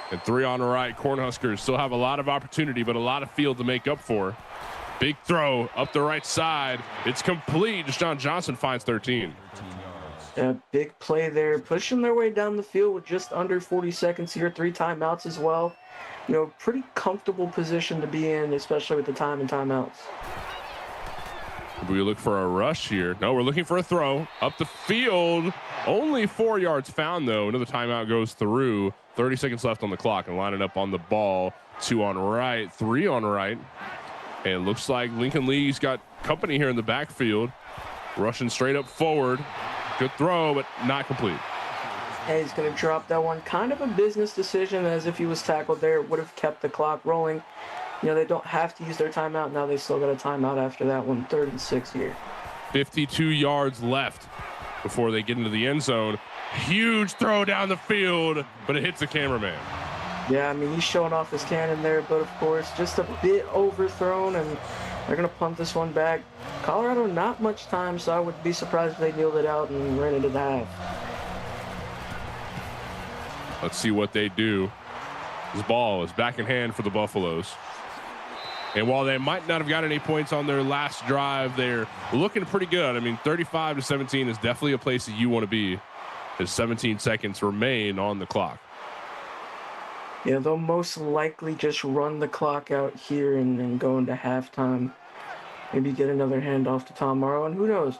And 3 on the right. Cornhuskers still have a lot of opportunity, but a lot of field to make up for. Big throw up the right side. It's complete. Deshaun Johnson finds 13. Yeah, big play there. Pushing their way down the field with just under 40 seconds here. 3 timeouts as well. Pretty comfortable position to be in, especially with the time and timeouts. We look for a rush here. No, we're looking for a throw up the field. Only 4 yards found, though. Another timeout goes through. 30 seconds left on the clock and lining up on the ball. 2 on right, 3 on right. And it looks like Lincoln Lee's got company here in the backfield. Rushing straight up forward. Good throw, but not complete. And he's going to drop that one. Kind of a business decision, as if he was tackled there. Would have kept the clock rolling. They don't have to use their timeout. Now they still got a timeout after that one. 3rd and 6 here. 52 yards left before they get into the end zone. Huge throw down the field, but it hits the cameraman. Yeah, he's showing off his cannon there, but of course, just a bit overthrown, and they're going to punt this one back. Colorado, not much time, so I would be surprised if they kneeled it out and ran into the half. Let's see what they do. This ball is back in hand for the Buffaloes. And while they might not have got any points on their last drive, they're looking pretty good. 35-17 is definitely a place that you want to be as 17 seconds remain on the clock. Yeah, they'll most likely just run the clock out here and go into halftime. Maybe get another handoff to Tom Morrow, and who knows?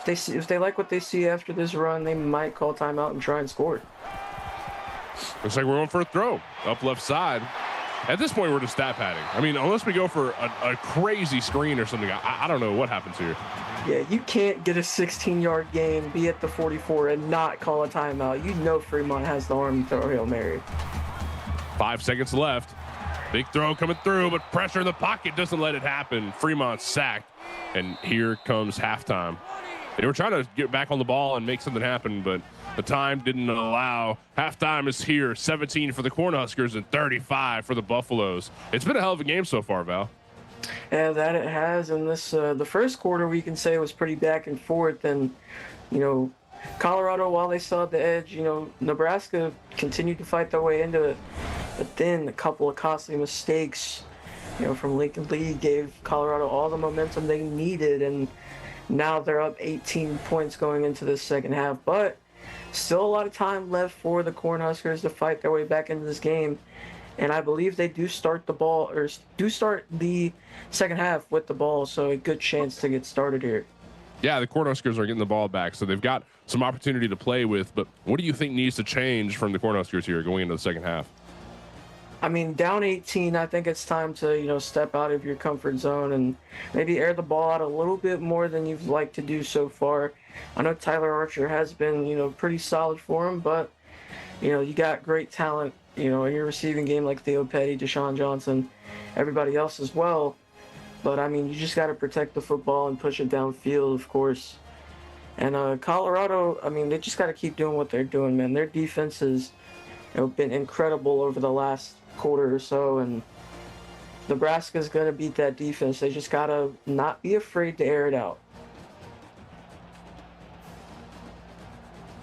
If they like what they see after this run, they might call timeout and try and score it. Looks like we're going for a throw up left side. At this point, we're just stat padding. I mean, unless we go for a crazy screen or something, I don't know what happens here. Yeah, you can't get a 16-yard gain, be at the 44, and not call a timeout. You know Fremont has the arm to throw a Hail Mary. 5 seconds left. Big throw coming through, but pressure in the pocket doesn't let it happen. Fremont sacked, and here comes halftime. They were trying to get back on the ball and make something happen, but the time didn't allow. Halftime is here, 17 for the Cornhuskers and 35 for the Buffaloes. It's been a hell of a game so far, Val. Yeah, that it has. And this, the first quarter, we can say was pretty back and forth. And, you know, Colorado, while they still had the edge, you know, Nebraska continued to fight their way into it. But then a couple of costly mistakes, you know, from Lincoln Lee gave Colorado all the momentum they needed. And now they're up 18 points going into the second half. But still a lot of time left for the Cornhuskers to fight their way back into this game. And I believe they do start the second half with the ball, so a good chance to get started here. Yeah, the Cornhuskers are getting the ball back, so they've got some opportunity to play with. But what do you think needs to change from the Cornhuskers here going into the second half? I mean, down 18, I think it's time to, you know, step out of your comfort zone and maybe air the ball out a little bit more than you've liked to do so far. I know Tyler Archer has been, you know, pretty solid for him, but, you know, you got great talent, you know, in your receiving game like Theo Petty, Deshaun Johnson, everybody else as well. But, I mean, you just got to protect the football and push it downfield, of course. And Colorado, I mean, they just got to keep doing what they're doing, man. Their defense has, you know, been incredible over the last quarter or so, and Nebraska's going to beat that defense. They just got to not be afraid to air it out.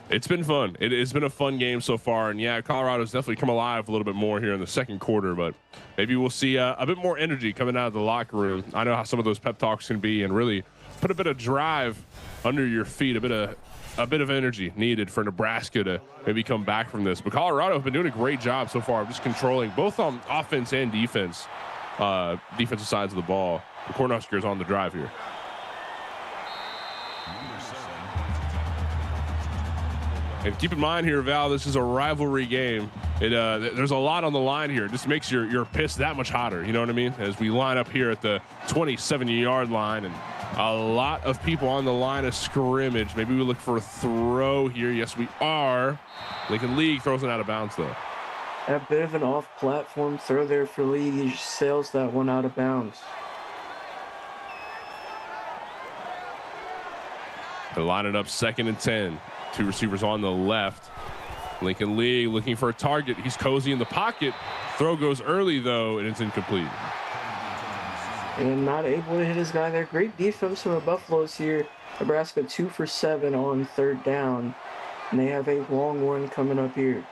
It's been fun. It's been a fun game so far. And yeah, Colorado's definitely come alive a little bit more here in the second quarter, but maybe we'll see a bit more energy coming out of the locker room. I know how some of those pep talks can be, and really put a bit of drive under your feet, a bit of energy needed for Nebraska to maybe come back from this. But Colorado have been doing a great job so far of just controlling both on offense and defense, defensive sides of the ball. The Cornhuskers on the drive here. And keep in mind here, Val, this is a rivalry game. There's a lot on the line here. It just makes your piss that much hotter. You know what I mean? As we line up here at the 27-yard line, and a lot of people on the line of scrimmage. Maybe we look for a throw here. Yes, we are. Lincoln League throws it out of bounds, though. A bit of an off-platform throw there for Lee. He just sails that one out of bounds. They're lining up 2nd and 10. Two receivers on the left. Lincoln Lee looking for a target. He's cozy in the pocket. Throw goes early, though, and it's incomplete. And not able to hit his guy there. Great defense from the Buffaloes here. Nebraska 2 for 7 on 3rd down. And they have a long one coming up here.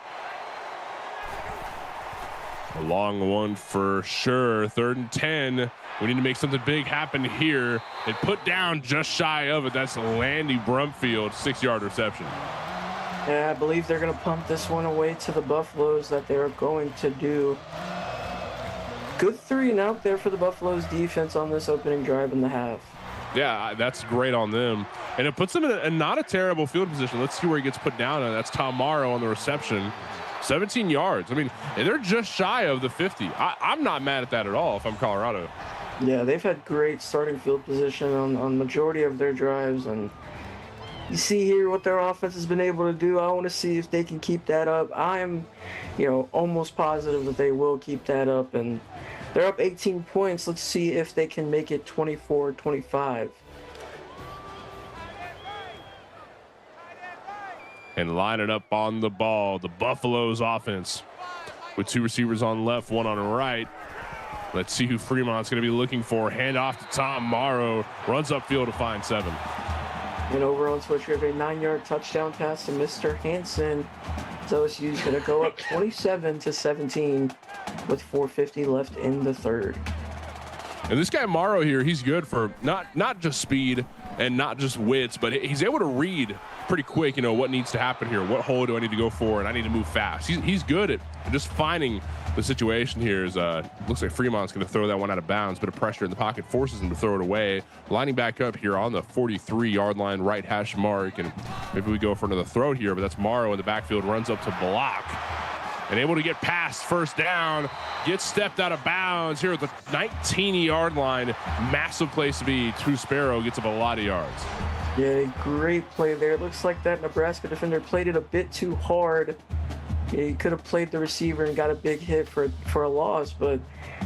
A long one for sure. 3rd and 10. We need to make something big happen here. And put down just shy of it. That's Landy Brumfield, 6-yard reception. Yeah, I believe they're going to pump this one away to the Buffaloes that they're going to do. Good 3 and out there for the Buffaloes defense on this opening drive in the half. Yeah, that's great on them. And it puts them in a not a terrible field position. Let's see where he gets put down. That's Tom Morrow on the reception. 17 yards. I mean, they're just shy of the 50. I'm not mad at that at all if I'm Colorado. Yeah, they've had great starting field position on majority of their drives, and you see here what their offense has been able to do. I want to see if they can keep that up. I'm, you know, almost positive that they will keep that up, and they're up 18 points. Let's see if they can make it 24-25. And line it up on the ball. The Buffaloes offense with 2 receivers on left, 1 on the right. Let's see who Fremont's going to be looking for. Hand off to Tom Morrow. Runs upfield to find 7. And over on switch, we have a 9-yard touchdown pass to Mr. Hansen. So OSU's going to go up 27-17 with 4:50 left in the 3rd. And this guy Morrow here, he's good for not just speed and not just wits, but he's able to read pretty quick, you know, what needs to happen here. What hole do I need to go for? And I need to move fast. He's good at just finding the situation here. Looks like Fremont's going to throw that one out of bounds. Bit of pressure in the pocket forces him to throw it away. Lining back up here on the 43-yard line, right hash mark. And maybe we go for another throw here, but that's Morrow in the backfield, runs up to block. And able to get past first down, gets stepped out of bounds here at the 19-yard line. Massive place to be. Sparrow gets up a lot of yards. Yeah, great play there. It looks like that Nebraska defender played it a bit too hard. Yeah, he could have played the receiver and got a big hit for a loss, but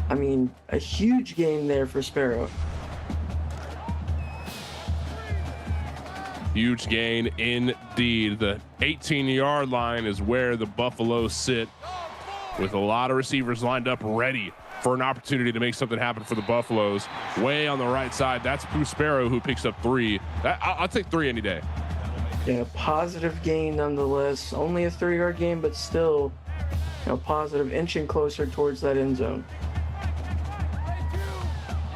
I mean, a huge game there for Sparrow. Huge gain indeed. The 18-yard line is where the Buffaloes sit, with a lot of receivers lined up ready for an opportunity to make something happen for the Buffaloes. Way on the right side, that's Sparrow who picks up 3. I'll take 3 any day. Yeah, positive gain nonetheless. Only a 3-yard gain, but still, positive, inching closer towards that end zone.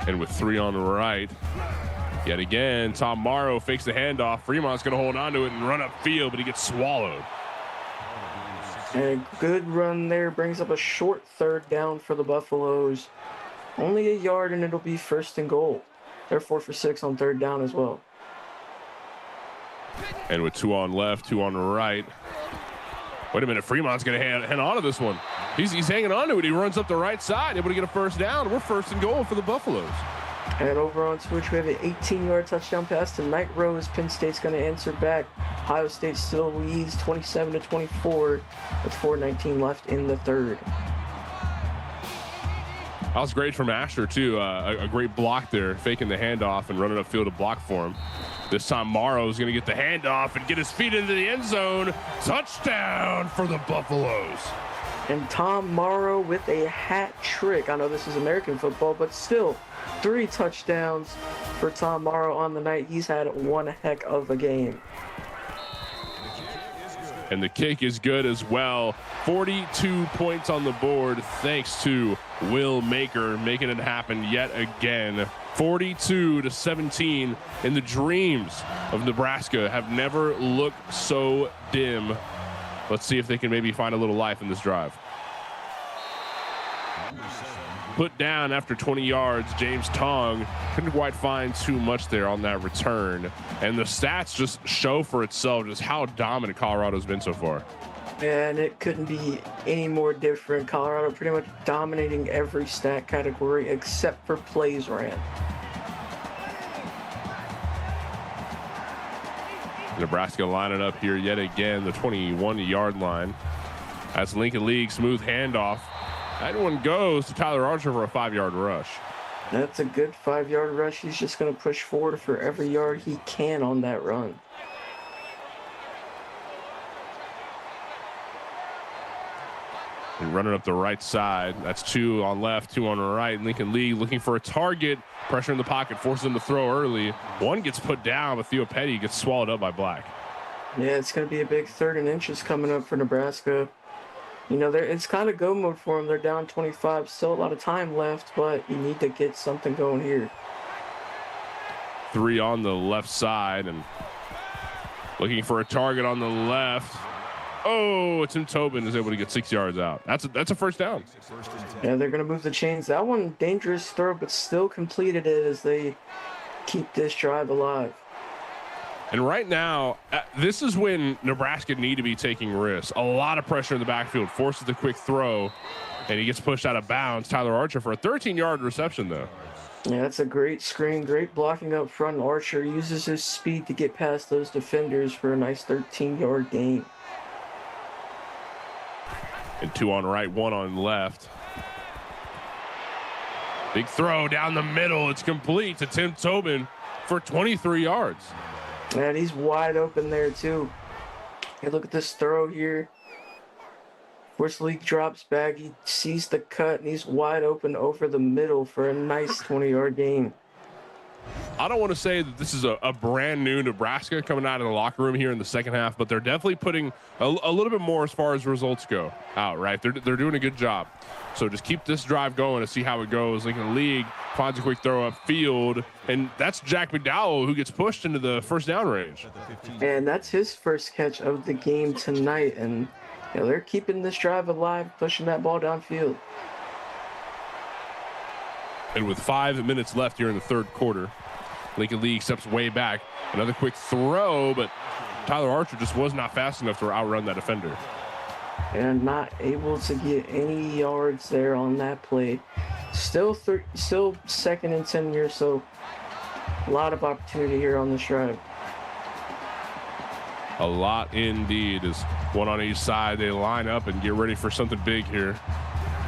And with 3 on the right, yet again, Tom Morrow fakes the handoff. Fremont's going to hold on to it and run upfield, but he gets swallowed. And a good run there brings up a short 3rd down for the Buffaloes. Only a yard, and it'll be 1st and goal. They're 4 for 6 on 3rd down as well. And with 2 on left, 2 on the right. Wait a minute, Fremont's going to hang on to this one. He's hanging on to it. He runs up the right side, able to get a 1st down. We're 1st and goal for the Buffaloes. And over on Switch, we have an 18-yard touchdown pass to Knight Rose. Penn State's going to answer back. Ohio State still leads 27-24 with 4:19 left in the 3rd. That was great from Asher, too. A great block there, faking the handoff and running upfield to block for him. This time, Morrow's going to get the handoff and get his feet into the end zone. Touchdown for the Buffaloes. And Tom Morrow with a hat trick. I know this is American football, but still, 3 touchdowns for Tom Morrow on the night. He's had one heck of a game. And the kick is good as well. 42 points on the board thanks to Will Maker making it happen yet again. 42-17, and the dreams of Nebraska have never looked so dim. Let's see if they can maybe find a little life in this drive. Put down after 20 yards, James Tong couldn't quite find too much there on that return. And the stats just show for itself just how dominant Colorado's been so far. And it couldn't be any more different. Colorado pretty much dominating every stat category except for plays ran. Nebraska lining up here yet again, the 21-yard line. That's Lincoln League, smooth handoff. That one goes to Tyler Archer for a 5-yard rush. That's a good 5-yard rush. He's just going to push forward for every yard he can on that run. And running up the right side. That's 2 on left, 2 on the right. Lincoln League looking for a target. Pressure in the pocket, forces him to throw early. One gets put down, but Theo Petty gets swallowed up by Black. Yeah, it's going to be a big 3rd and inches coming up for Nebraska. You know, it's kind of go mode for them. They're down 25, still a lot of time left, but you need to get something going here. 3 on the left side and looking for a target on the left. Oh, Tim Tobin is able to get 6 yards out. That's a 1st down. Yeah, they're going to move the chains. That one, dangerous throw, but still completed it as they keep this drive alive. And right now, this is when Nebraska need to be taking risks. A lot of pressure in the backfield, forces the quick throw, and he gets pushed out of bounds. Tyler Archer for a 13-yard reception, though. Yeah, that's a great screen, great blocking up front. Archer uses his speed to get past those defenders for a nice 13-yard gain. And 2 on right, 1 on left. Big throw down the middle. It's complete to Tim Tobin for 23 yards. And he's wide open there, too. Hey, look at this throw here. Force League drops back. He sees the cut, and he's wide open over the middle for a nice 20-yard gain. I don't want to say that this is a brand new Nebraska coming out of the locker room here in the second half, but they're definitely putting a little bit more as far as results go out, right? They're doing a good job. So just keep this drive going and see how it goes. Lincoln League finds a quick throw up field, and that's Jack McDowell who gets pushed into the first down range. And that's his first catch of the game tonight. And they're keeping this drive alive, pushing that ball downfield. And with 5 minutes left here in the third quarter, Lincoln League steps way back. Another quick throw, but Tyler Archer just was not fast enough to outrun that defender. And not able to get any yards there on that play. Still second and 10 here, so a lot of opportunity here on this drive. A lot indeed. As one on each side, they line up and get ready for something big here.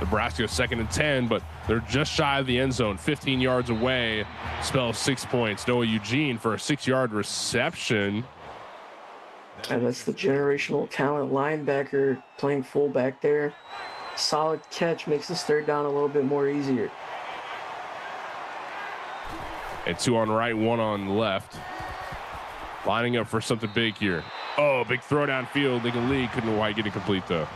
Nebraska second and 10, but they're just shy of the end zone, 15 yards away. Spells 6 points. Noah Eugene for a 6-yard reception. And that's the generational talent linebacker playing fullback there. Solid catch, makes this third down a little bit more easier. And 2 on right, 1 on left. Lining up for something big here. Oh, big throw downfield. Lincoln League couldn't quite get it complete though.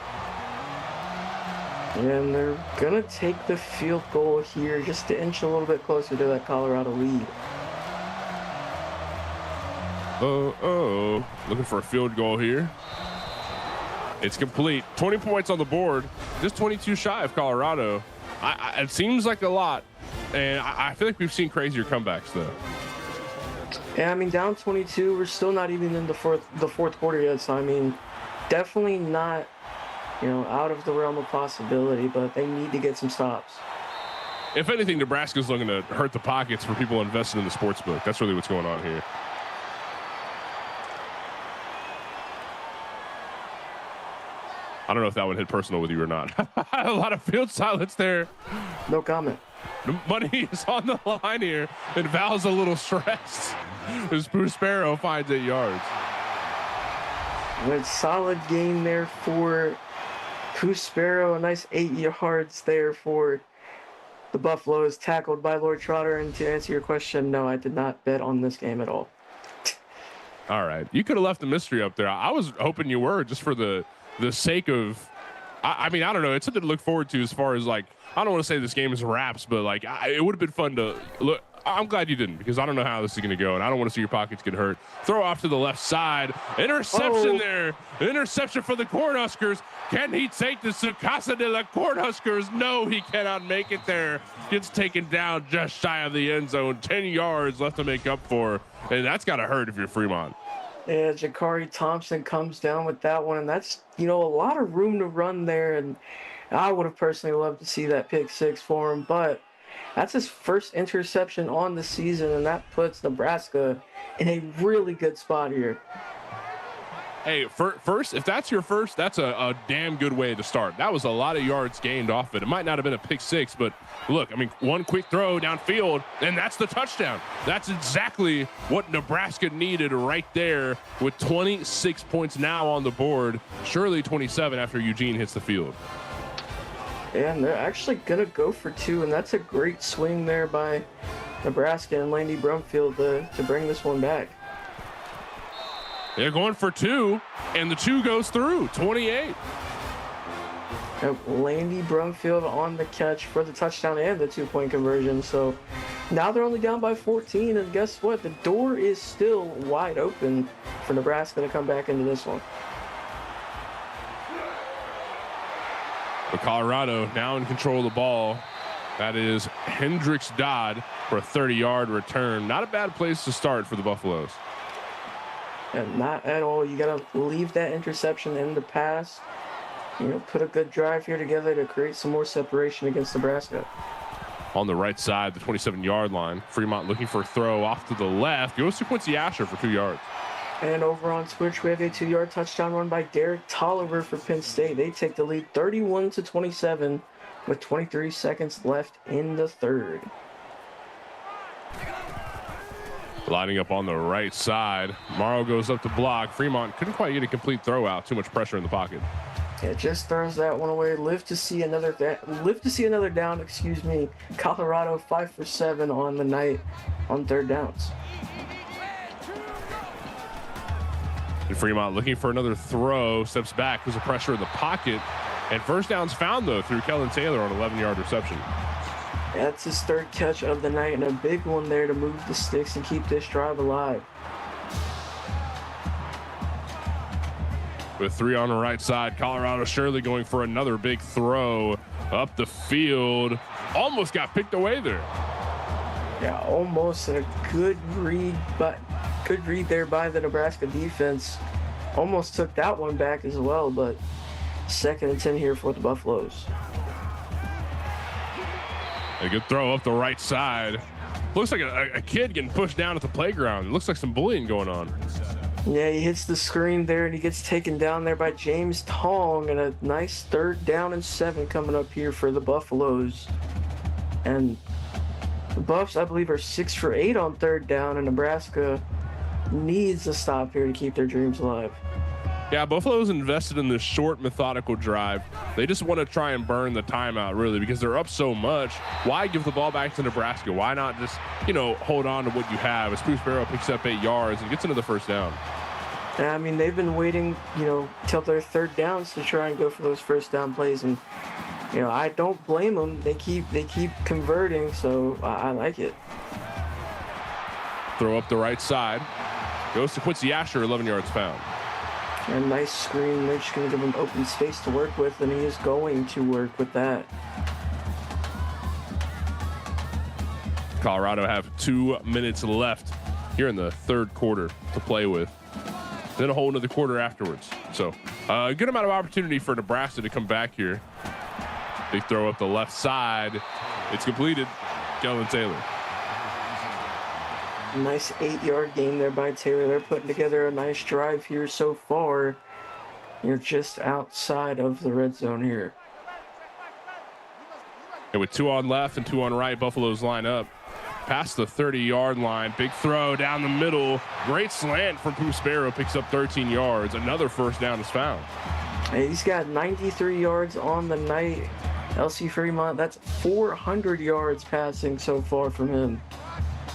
And they're going to take the field goal here just to inch a little bit closer to that Colorado lead. Looking for a field goal here. It's complete. 20 points on the board. Just 22 shy of Colorado. It seems like a lot. And I feel like we've seen crazier comebacks, though. Yeah, I mean, down 22. We're still not even in the fourth quarter yet. So, I mean, definitely not, out of the realm of possibility. But they need to get some stops. If anything, Nebraska's looking to hurt the pockets for people invested in the sports book. That's really what's going on here. I don't know if that one hit personal with you or not. A lot of field silence there. No comment. The money is on the line here, and Val's a little stressed as Prospero finds 8 yards. A solid gain there for Prospero. A nice 8 yards there for the Buffaloes, tackled by Lord Trotter. And to answer your question, no, I did not bet on this game at all. All right. You could have left the mystery up there. I was hoping you were, just for the sake of, I mean, I don't know. It's something to look forward to as far as, like, I don't want to say this game is wraps, but, like, it would have been fun to look. I'm glad you didn't, because I don't know how this is going to go, and I don't want to see your pockets get hurt. Throw off to the left side. Interception there. Interception for the Cornhuskers. Can he take the Casa de la Cornhuskers? No, he cannot make it there. Gets taken down just shy of the end zone. 10 yards left to make up for, and that's got to hurt if you're Fremont. Yeah, Jakari Thompson comes down with that one, and that's, a lot of room to run there, and I would have personally loved to see that pick 6 for him, but that's his first interception on the season, and that puts Nebraska in a really good spot here. Hey, first, if that's your first, that's a damn good way to start. That was a lot of yards gained off it. It might not have been a pick 6, but look, I mean, one quick throw downfield, and that's the touchdown. That's exactly what Nebraska needed right there, with 26 points now on the board. Surely 27 after Eugene hits the field. And they're actually going to go for 2, and that's a great swing there by Nebraska and Landy Brumfield to bring this one back. They're going for 2, and the 2 goes through, 28. Landy Brumfield on the catch for the touchdown and the 2-point conversion. So now they're only down by 14, and guess what? The door is still wide open for Nebraska to come back into this one. But Colorado now in control of the ball. That is Hendricks Dodd for a 30-yard return. Not a bad place to start for the Buffaloes. And not at all. You got to leave that interception in the past. Put a good drive here together to create some more separation against Nebraska. On the right side, the 27-yard line. Fremont looking for a throw off to the left. Goes to Quincy Asher for 2 yards. And over on Twitch, we have a 2-yard touchdown run by Derek Tolliver for Penn State. They take the lead 31-27 with 23 seconds left in the third. Lining up on the right side. Morrow goes up to block. Fremont couldn't quite get a complete throw out. Too much pressure in the pocket. Yeah, just throws that one away. Live to see another down. Excuse me. Colorado 5 for 7 on the night on third downs. And Fremont looking for another throw. Steps back. There's a pressure in the pocket. And first down's found, though, through Kellen Taylor on an 11-yard reception. That's his third catch of the night and a big one there to move the sticks and keep this drive alive. With 3 on the right side, Colorado surely going for another big throw up the field. Almost got picked away there. Yeah, almost a good read, but good read there by the Nebraska defense. Almost took that one back as well, but 2nd and 10 here for the Buffaloes. A good throw up the right side. Looks like a kid getting pushed down at the playground. It looks like some bullying going on. Yeah, he hits the screen there and he gets taken down there by James Tong, and a nice 3rd down and 7 coming up here for the Buffaloes. And the Buffs, I believe, are 6 for 8 on 3rd down, and Nebraska needs a stop here to keep their dreams alive. Yeah, Buffalo's invested in this short, methodical drive. They just want to try and burn the timeout, really, because they're up so much. Why give the ball back to Nebraska? Why not just, hold on to what you have? As Bruce Barrow picks up 8 yards and gets into the first down. Yeah, I mean, they've been waiting, till their 3rd downs to try and go for those first down plays, and I don't blame them. They keep converting, so I like it. Throw up the right side. Goes to Quincy Asher, 11 yards found. A nice screen. They're just going to give him open space to work with, and he is going to work with that. Colorado have 2 minutes left here in the 3rd quarter to play with. Then a whole another quarter afterwards. So a good amount of opportunity for Nebraska to come back here. They throw up the left side. It's completed. Kellen Taylor. Nice 8-yard gain there by Taylor. They're putting together a nice drive here so far. You're just outside of the red zone here. And with 2 on left and 2 on right, Buffaloes line up past the 30-yard line. Big throw down the middle. Great slant from Bruce Barrow. Picks up 13 yards. Another first down is found. Hey, he's got 93 yards on the night. LC Fremont, that's 400 yards passing so far from him.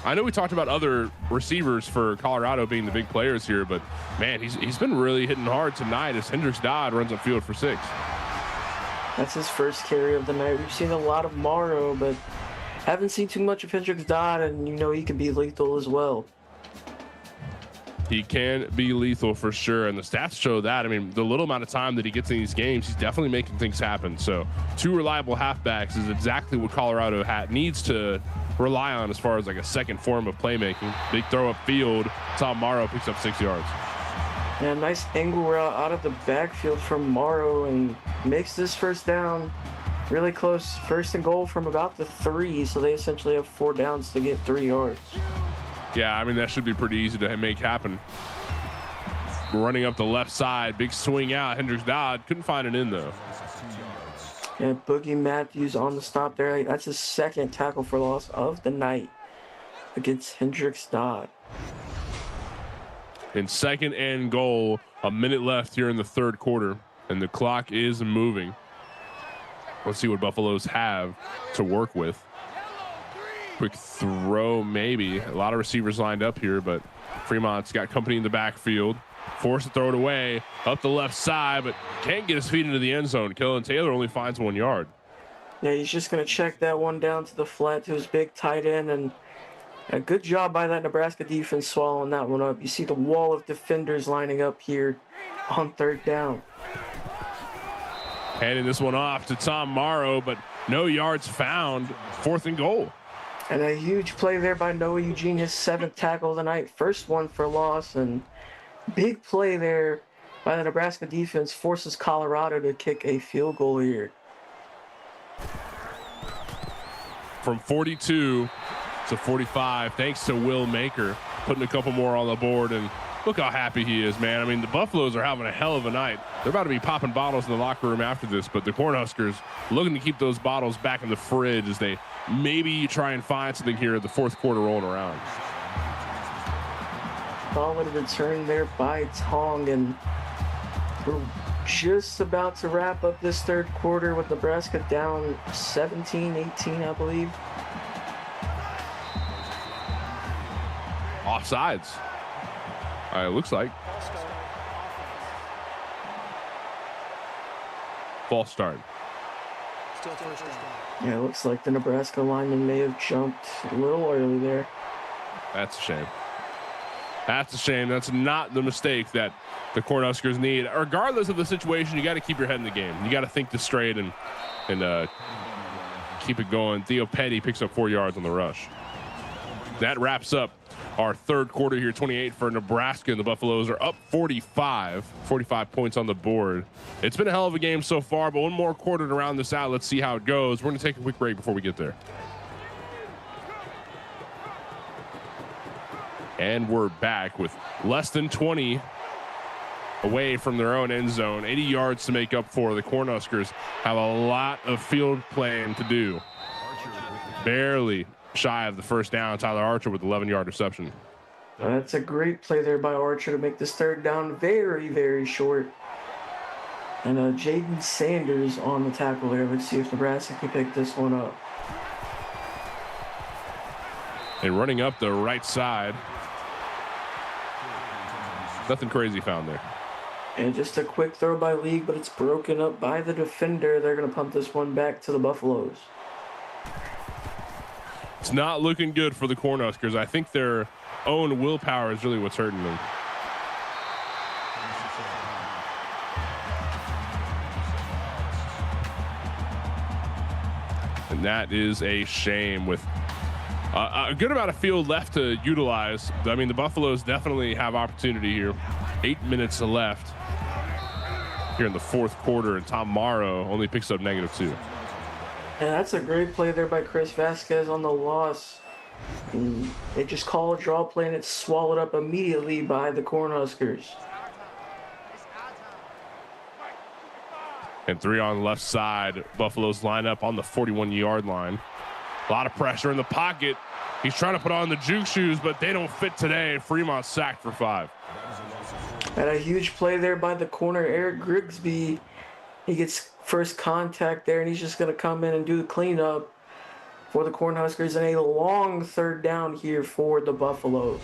I know we talked about other receivers for Colorado being the big players here, but man, he's been really hitting hard tonight as Hendricks Dodd runs upfield for 6. That's his first carry of the night. We've seen a lot of Morrow, but haven't seen too much of Hendricks Dodd, and he can be lethal as well. He can be lethal for sure, and the stats show that. I mean, the little amount of time that he gets in these games, he's definitely making things happen. So 2 reliable halfbacks is exactly what Colorado needs to rely on as far as like a second form of playmaking. Big throw up field. Tom Morrow picks up 6 yards. Yeah, nice angle route out of the backfield from Morrow and makes this first down really close. 1st and goal from about the 3, so they essentially have 4 downs to get 3 yards. Yeah, I mean, that should be pretty easy to make happen. Running up the left side, big swing out. Hendricks Dodd couldn't find it in, though. Yeah, Boogie Matthews on the stop there. That's his 2nd tackle for loss of the night against Hendricks Dodd. In 2nd and goal, a minute left here in the 3rd quarter, and the clock is moving. Let's see what Buffaloes have to work with. Quick throw, maybe. A lot of receivers lined up here, but Fremont's got company in the backfield. Forced to throw it away up the left side, but can't get his feet into the end zone. Kellen Taylor only finds 1 yard. Yeah, he's just going to check that one down to the flat to his big tight end, and a good job by that Nebraska defense swallowing that one up. You see the wall of defenders lining up here on 3rd down. Handing this one off to Tom Morrow, but no yards found. 4th and goal. And a huge play there by Noah Eugene, his 7th tackle of the night. First one for loss, and big play there by the Nebraska defense forces Colorado to kick a field goal here. From 42 to 45, thanks to Will Maker, putting a couple more on the board, and look how happy he is, man. I mean, the Buffaloes are having a hell of a night. They're about to be popping bottles in the locker room after this, but the Cornhuskers looking to keep those bottles back in the fridge as they maybe try and find something here at the 4th quarter rolling around. Solid return there by Tong, and we're just about to wrap up this third quarter with Nebraska down 17-18, I believe. Offsides. It looks like. False start. Still first down. Yeah, it looks like the Nebraska lineman may have jumped a little early there. That's a shame. That's a shame. That's not the mistake that the Cornhuskers need. Regardless of the situation, you got to keep your head in the game. You got to think this straight and keep it going. Theo Petty picks up 4 yards on the rush. That wraps up our third quarter here, 28 for Nebraska, and the Buffaloes are up 45 points on the board. It's been a hell of a game so far, but one more quarter to round this out. Let's see how it goes. We're going to take a quick break before we get there. And we're back with less than 20 away from their own end zone. 80 yards to make up for. The Cornhuskers have a lot of field playing to do. Barely shy of the first down. Tyler Archer with 11-yard reception. That's a great play there by Archer to make this third down very, very short. And Jaden Sanders on the tackle there. Let's see if Nebraska can pick this one up. And running up the right side. Nothing crazy found there. And just a quick throw by League, but it's broken up by the defender. They're going to punt this one back to the Buffaloes. It's not looking good for the Cornhuskers. I think their own willpower is really what's hurting them. And that is a shame with a good amount of field left to utilize. I mean, the Buffaloes definitely have opportunity here. 8 minutes left here in the fourth quarter, and Tom Morrow only picks up -2. And that's a great play there by Chris Vasquez on the loss. And they just call a draw play, and it's swallowed up immediately by the Cornhuskers. And 3 on the left side. Buffaloes line up on the 41-yard line. A lot of pressure in the pocket. He's trying to put on the juke shoes, but they don't fit today. Fremont sacked for 5. And a huge play there by the corner, Eric Grigsby. He gets first contact there, and he's just going to come in and do the cleanup for the Cornhuskers, and a long third down here for the Buffaloes.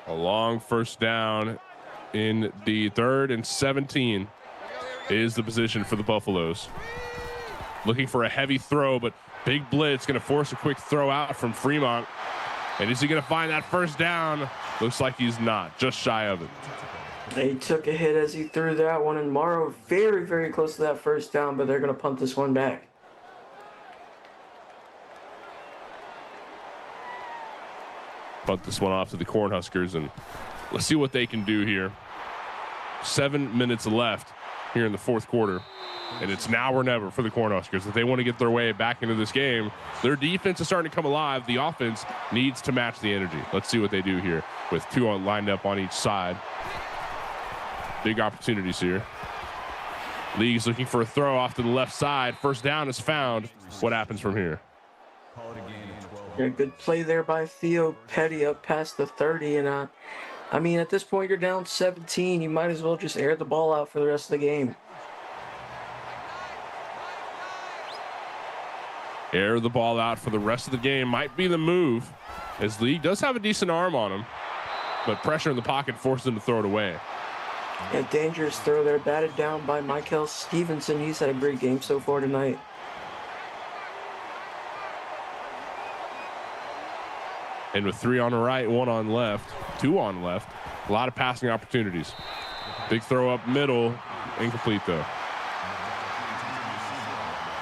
A long first down in the 3rd and 17 is the position for the Buffaloes. Looking for a heavy throw, but big blitz going to force a quick throw out from Fremont. And is he going to find that first down? Looks like he's not, just shy of it. He took a hit as he threw that one, and Morrow very, very close to that first down, but they're going to punt this one back. Punt this one off to the Cornhuskers, and let's see what they can do here. 7 minutes left here in the fourth quarter, and it's now or never for the Cornhuskers. If they want to get their way back into this game, their defense is starting to come alive. The offense needs to match the energy. Let's see what they do here with 2 lined up on each side. Big opportunities here. League's looking for a throw off to the left side. First down is found. What happens from here? Yeah, good play there by Theo Petty up past the 30. And, I mean, at this point, you're down 17. You might as well just air the ball out for the rest of the game. Air the ball out for the rest of the game might be the move, as League does have a decent arm on him, but pressure in the pocket forces him to throw it away. A dangerous throw there, batted down by Michael Stevenson. He's had a great game so far tonight. And with 3 on the right, 1 on left, 2 on left, a lot of passing opportunities. Big throw up middle, incomplete though.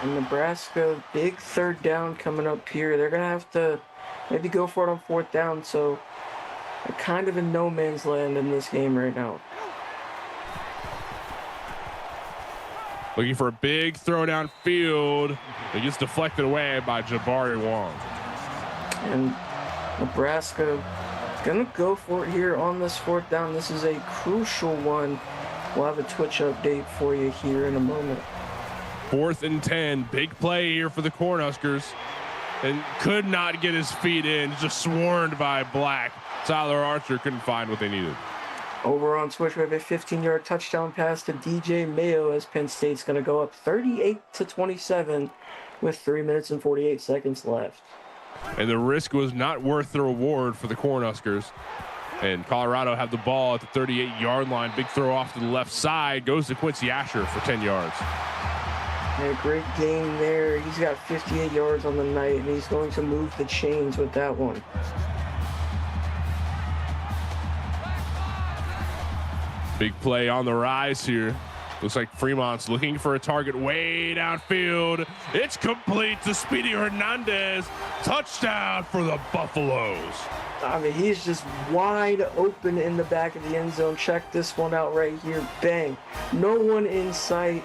And Nebraska, big third down coming up here. They're going to have to maybe go for it on 4th down, so they're kind of in no man's land in this game right now. Looking for a big throw downfield. It gets deflected away by Jabari Wong. And Nebraska gonna go for it here on this 4th down. This is a crucial one. We'll have a Twitch update for you here in a moment. 4th and 10. Big play here for the Cornhuskers. and could not get his feet in, just swarmed by Black. Tyler Archer couldn't find what they needed. Over on Switch, we have a 15-yard touchdown pass to DJ Mayo as Penn State's going to go up 38-27 with 3 minutes and 48 seconds left. And the risk was not worth the reward for the Cornhuskers. And Colorado have the ball at the 38-yard line. Big throw off to the left side. Goes to Quincy Asher for 10 yards. Yeah, great game there. He's got 58 yards on the night, and he's going to move the chains with that one. Big play on the rise here. Looks like Fremont's looking for a target way downfield. It's complete to Speedy Hernandez. Touchdown for the Buffaloes. I mean, he's just wide open in the back of the end zone. Check this one out right here. Bang. No one in sight.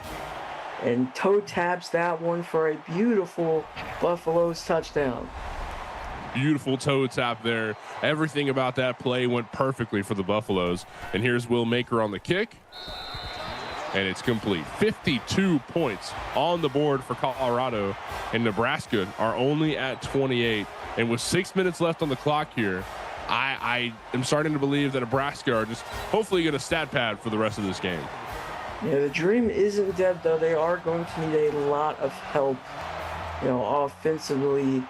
And toe taps that one for a beautiful Buffaloes touchdown. Beautiful toe tap there. Everything about that play went perfectly for the Buffaloes. And here's Will Maker on the kick. And it's complete. 52 points on the board for Colorado. And Nebraska are only at 28. And with 6 minutes left on the clock here, I am starting to believe that Nebraska are just hopefully going to stat pad for the rest of this game. Yeah, the dream isn't dead, though. They are going to need a lot of help, offensively,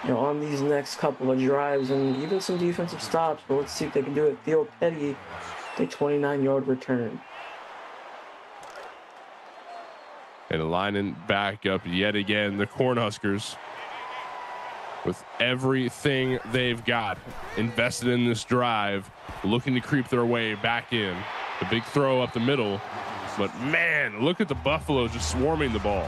on these next couple of drives and even some defensive stops. But let's see if they can do it. Theo Petty, a 29-yard return. And lining back up yet again, the Cornhuskers, with everything they've got invested in this drive, looking to creep their way back in. The big throw up the middle, but man, look at the Buffaloes just swarming the ball.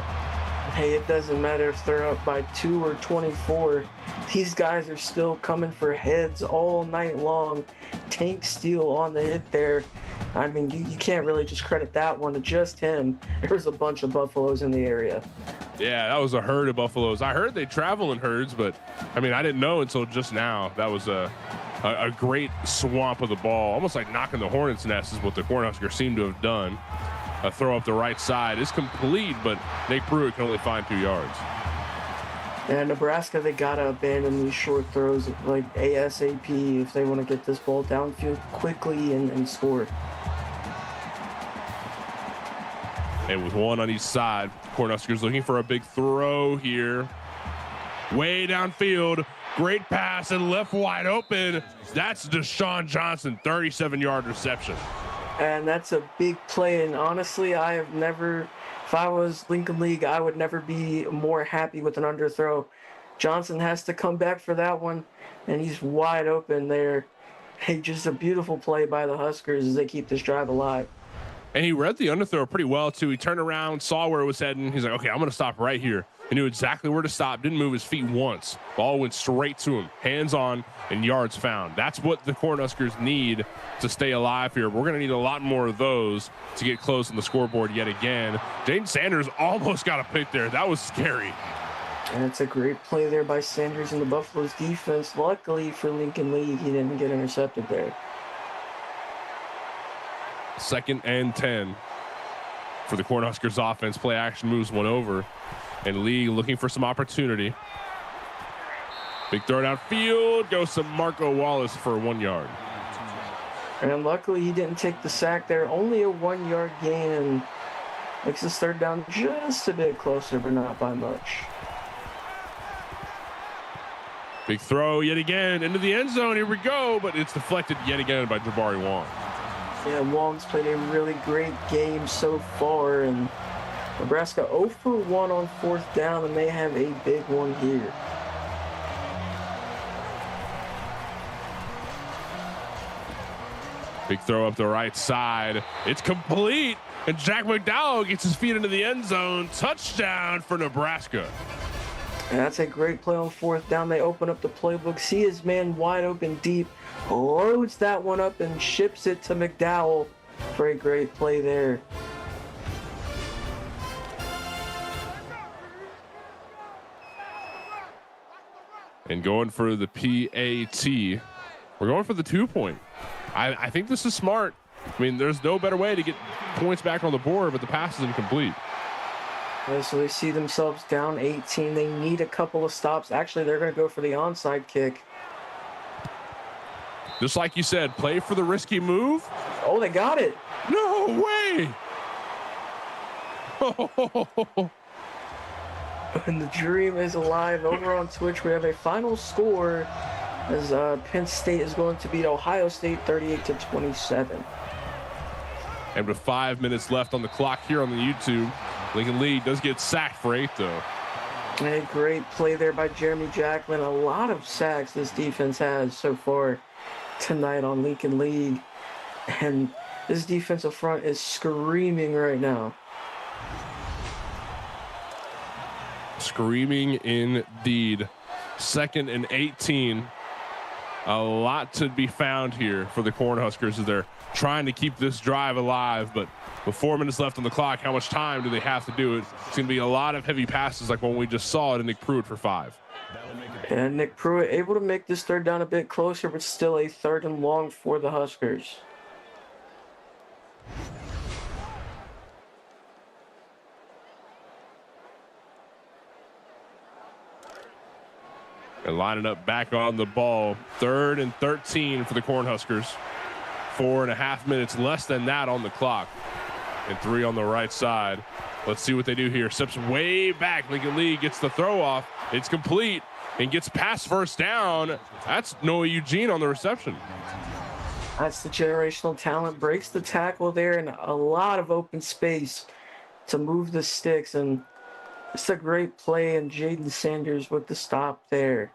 Hey, it doesn't matter if they're up by 2 or 24. These guys are still coming for heads all night long. Tank Steel on the hit there. I mean, you can't really just credit that one to just him. There's a bunch of Buffaloes in the area. Yeah, that was a herd of Buffaloes. I heard they travel in herds, but I mean, I didn't know until just now. That was a great swamp of the ball, almost like knocking the hornet's nest is what the Cornhuskers seem to have done. A throw up the right side is complete, but Nate Pruitt can only find 2 yards. And Nebraska, they got to abandon these short throws like ASAP if they want to get this ball downfield quickly and score. And with one on each side, Cornhuskers looking for a big throw here. Way downfield. Great pass and left wide open. That's Deshaun Johnson, 37-yard reception. And that's a big play. And honestly, if I was Lincoln League, I would never be more happy with an underthrow. Johnson has to come back for that one, and he's wide open there. Hey, just a beautiful play by the Huskers as they keep this drive alive. And he read the underthrow pretty well, too. He turned around, saw where it was heading. He's like, okay, I'm going to stop right here. He knew exactly where to stop, didn't move his feet once. Ball went straight to him, hands on, and yards found. That's what the Cornhuskers need to stay alive here. We're going to need a lot more of those to get close on the scoreboard yet again. Jaden Sanders almost got a pick there. That was scary. And it's a great play there by Sanders and the Buffaloes defense. Luckily for Lincoln League, he didn't get intercepted there. 2nd and 10 for the Cornhuskers offense. Play action moves one over. And Lee looking for some opportunity. Big throw downfield. Goes to Marco Wallace for 1 yard. And luckily he didn't take the sack there. Only a 1 yard gain. Makes this third down just a bit closer, but not by much. Big throw yet again into the end zone. Here we go. But it's deflected yet again by Jabari Wong. Yeah, Wong's played a really great game so far, and Nebraska 0 for 1 on 4th down, and they have a big one here. Big throw up the right side. It's complete, and Jack McDowell gets his feet into the end zone. Touchdown for Nebraska. And that's a great play on 4th down. They open up the playbook, see his man wide open deep, loads that one up and ships it to McDowell for a great play there. And going for the PAT. We're going for the 2-point. I think this is smart. I mean, there's no better way to get points back on the board, but the pass is incomplete. Yeah, so they see themselves down 18. They need a couple of stops. Actually, they're going to go for the onside kick. Just like you said, play for the risky move. Oh, they got it. No way. And the dream is alive. Over on Twitch, we have a final score as Penn State is going to beat Ohio State 38-27. And with 5 minutes left on the clock here on the YouTube, Lincoln Lee does get sacked for 8, though. A great play there by Jeremy Jacklin. A lot of sacks this defense has so far tonight on Lincoln Lee. And this defensive front is screaming right now. Screaming indeed. 2nd and 18. A lot to be found here for the Cornhuskers as they're trying to keep this drive alive. But with 4 minutes left on the clock, how much time do they have to do it? It's going to be a lot of heavy passes like when we just saw it in Nick Pruitt for 5. And Nick Pruitt able to make this third down a bit closer, but still a 3rd and long for the Huskers. And lining up back on the ball. 3rd and 13 for the Cornhuskers. 4.5 minutes less than that on the clock. And 3 on the right side. Let's see what they do here. Steps way back. Lincoln Lee gets the throw off. It's complete and gets past first down. That's Noah Eugene on the reception. That's the generational talent. Breaks the tackle there and a lot of open space to move the sticks. And it's a great play, and Jaden Sanders with the stop there.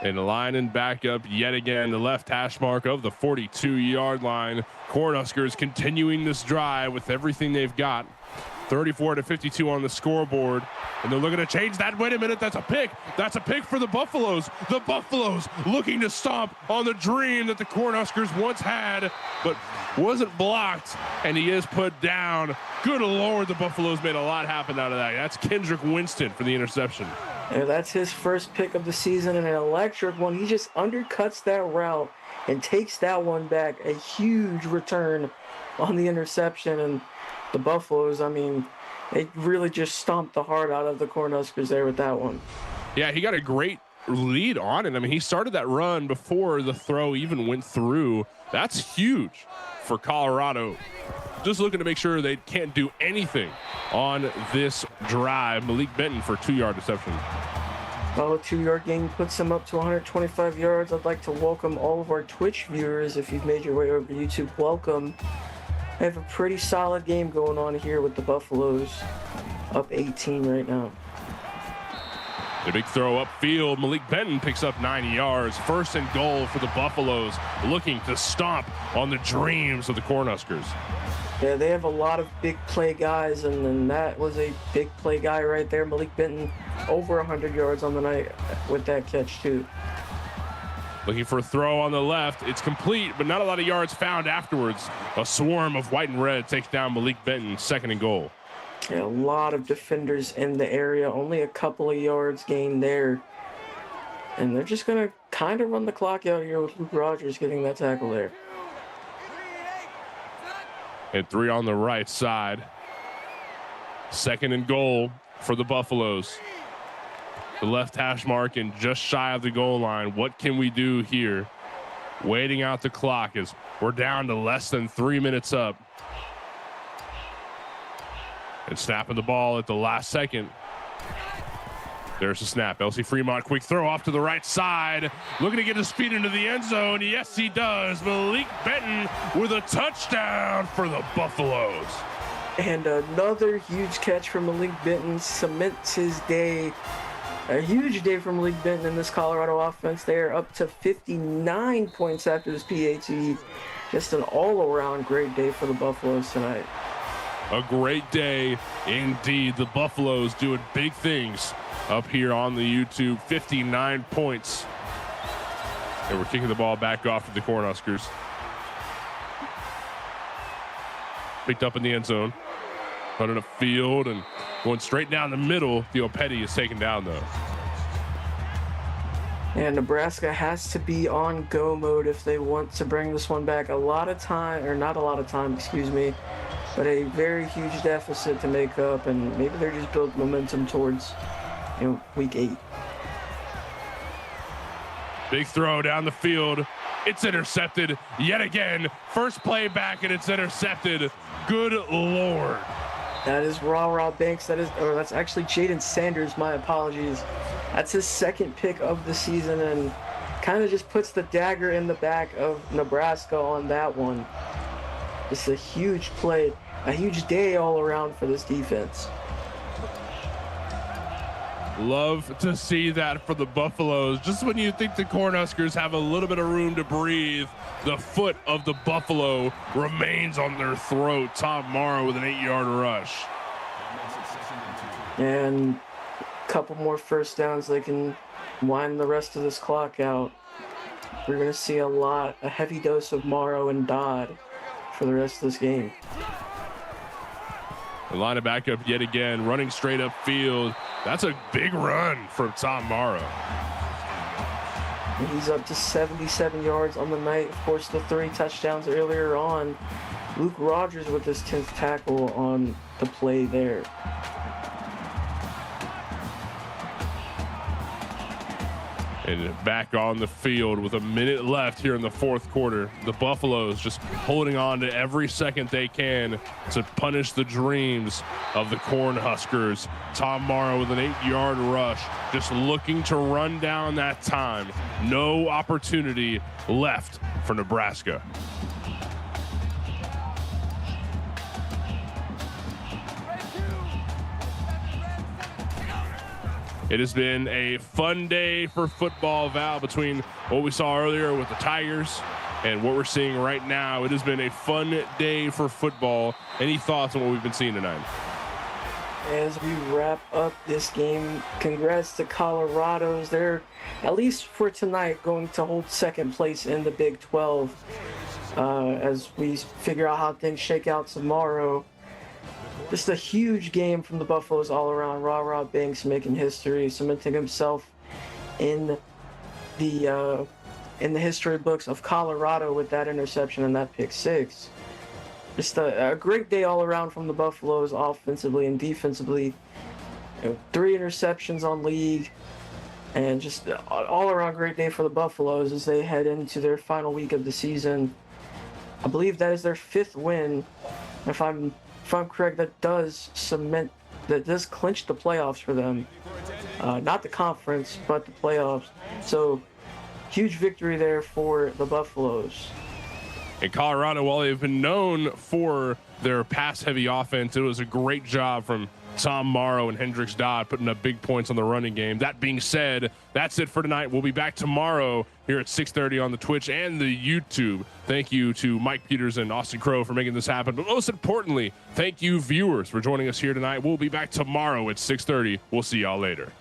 And lining back up yet again, the left hash mark of the 42-yard line. Cornhuskers continuing this drive with everything they've got. 34-52 on the scoreboard. And they're looking to change that. Wait a minute, that's a pick. That's a pick for the Buffaloes. The Buffaloes looking to stomp on the dream that the Cornhuskers once had, but wasn't blocked, and he is put down. Good Lord, the Buffaloes made a lot happen out of that. That's Kendrick Winston for the interception. Yeah, that's his first pick of the season, and an electric one. He just undercuts that route and takes that one back. A huge return on the interception, and the Buffaloes, I mean, they really just stomped the heart out of the Cornhuskers there with that one. Yeah, he got a great lead on it. I mean, he started that run before the throw even went through. That's huge for Colorado. Just looking to make sure they can't do anything on this drive. Malik Benton for 2-yard reception. Well, a 2-yard gain puts him up to 125 yards. I'd like to welcome all of our Twitch viewers. If you've made your way over to YouTube, welcome. I have a pretty solid game going on here with the Buffaloes, up 18 right now. The big throw upfield. Malik Benton picks up 90 yards. 1st and goal for the Buffaloes, looking to stomp on the dreams of the Cornhuskers. Yeah, they have a lot of big play guys, and then that was a big play guy right there. Malik Benton, over 100 yards on the night with that catch, too. Looking for a throw on the left. It's complete, but not a lot of yards found afterwards. A swarm of white and red takes down Malik Benton, 2nd and goal. Yeah, a lot of defenders in the area. Only a couple of yards gained there. And they're just going to kind of run the clock out here with Luke Rogers getting that tackle there. And 3 on the right side. 2nd and goal for the Buffaloes. The left hash mark and just shy of the goal line. What can we do here? Waiting out the clock as we're down to less than 3 minutes up. And snapping the ball at the last second. There's the snap. Elsie Fremont, quick throw off to the right side. Looking to get his feet into the end zone. Yes, he does. Malik Benton with a touchdown for the Buffaloes. And another huge catch from Malik Benton cements his day. A huge day from Malik Benton in this Colorado offense. They are up to 59 points after this PAT. Just an all-around great day for the Buffaloes tonight. A great day indeed. The Buffaloes doing big things up here on the YouTube. 59 points. And we're kicking the ball back off to the Cornhuskers. Picked up in the end zone. Running a field and going straight down the middle. Theo Petty is taken down, though. And Nebraska has to be on go mode if they want to bring this one back. A lot of time, or not a lot of time, excuse me, but a very huge deficit to make up, and maybe they're just building momentum towards, week 8. Big throw down the field. It's intercepted yet again. First play back, and it's intercepted. Good Lord. That is Rah Banks. That's actually Jaden Sanders. My apologies. That's his second pick of the season, and kind of just puts the dagger in the back of Nebraska on that one. It's a huge play, a huge day all around for this defense. Love to see that for the Buffaloes. Just when you think the Cornhuskers have a little bit of room to breathe, the foot of the Buffalo remains on their throat. Tom Morrow with an 8-yard rush. And a couple more first downs, they can wind the rest of this clock out. We're going to see a heavy dose of Morrow and Dodd for the rest of this game. The line of backup yet again, running straight up field. That's a big run from Tom Morrow. And he's up to 77 yards on the night. Of course, the 3 touchdowns earlier on. Luke Rogers with his 10th tackle on the play there. And back on the field with a minute left here in the fourth quarter. The Buffaloes just holding on to every second they can to punish the dreams of the Cornhuskers. Tom Morrow with an 8-yard rush, just looking to run down that time. No opportunity left for Nebraska. It has been a fun day for football, Val, between what we saw earlier with the Tigers and what we're seeing right now. It has been a fun day for football. Any thoughts on what we've been seeing tonight? As we wrap up this game, congrats to Colorado's. They're, at least for tonight, going to hold second place in the Big 12 as we figure out how things shake out tomorrow. Just a huge game from the Buffaloes all around. Rah Banks making history, cementing himself in the history books of Colorado with that interception and that pick 6. Just a great day all around from the Buffaloes, offensively and defensively. 3 interceptions on league, and just all around great day for the Buffaloes as they head into their final week of the season. I believe that is their 5th win. If I'm correct, that does clinch the playoffs for them. Not the conference, but the playoffs. So, huge victory there for the Buffaloes. In Colorado, while they've been known for their pass-heavy offense, it was a great job from Tom Morrow and Hendricks Dodd putting up big points on the running game. That being said, that's it for tonight. We'll be back tomorrow here at 6:30 on the Twitch and the YouTube. Thank you to Mike Peters and Austin Crow for making this happen. But most importantly, thank you, viewers, for joining us here tonight. We'll be back tomorrow at 6:30. We'll see y'all later.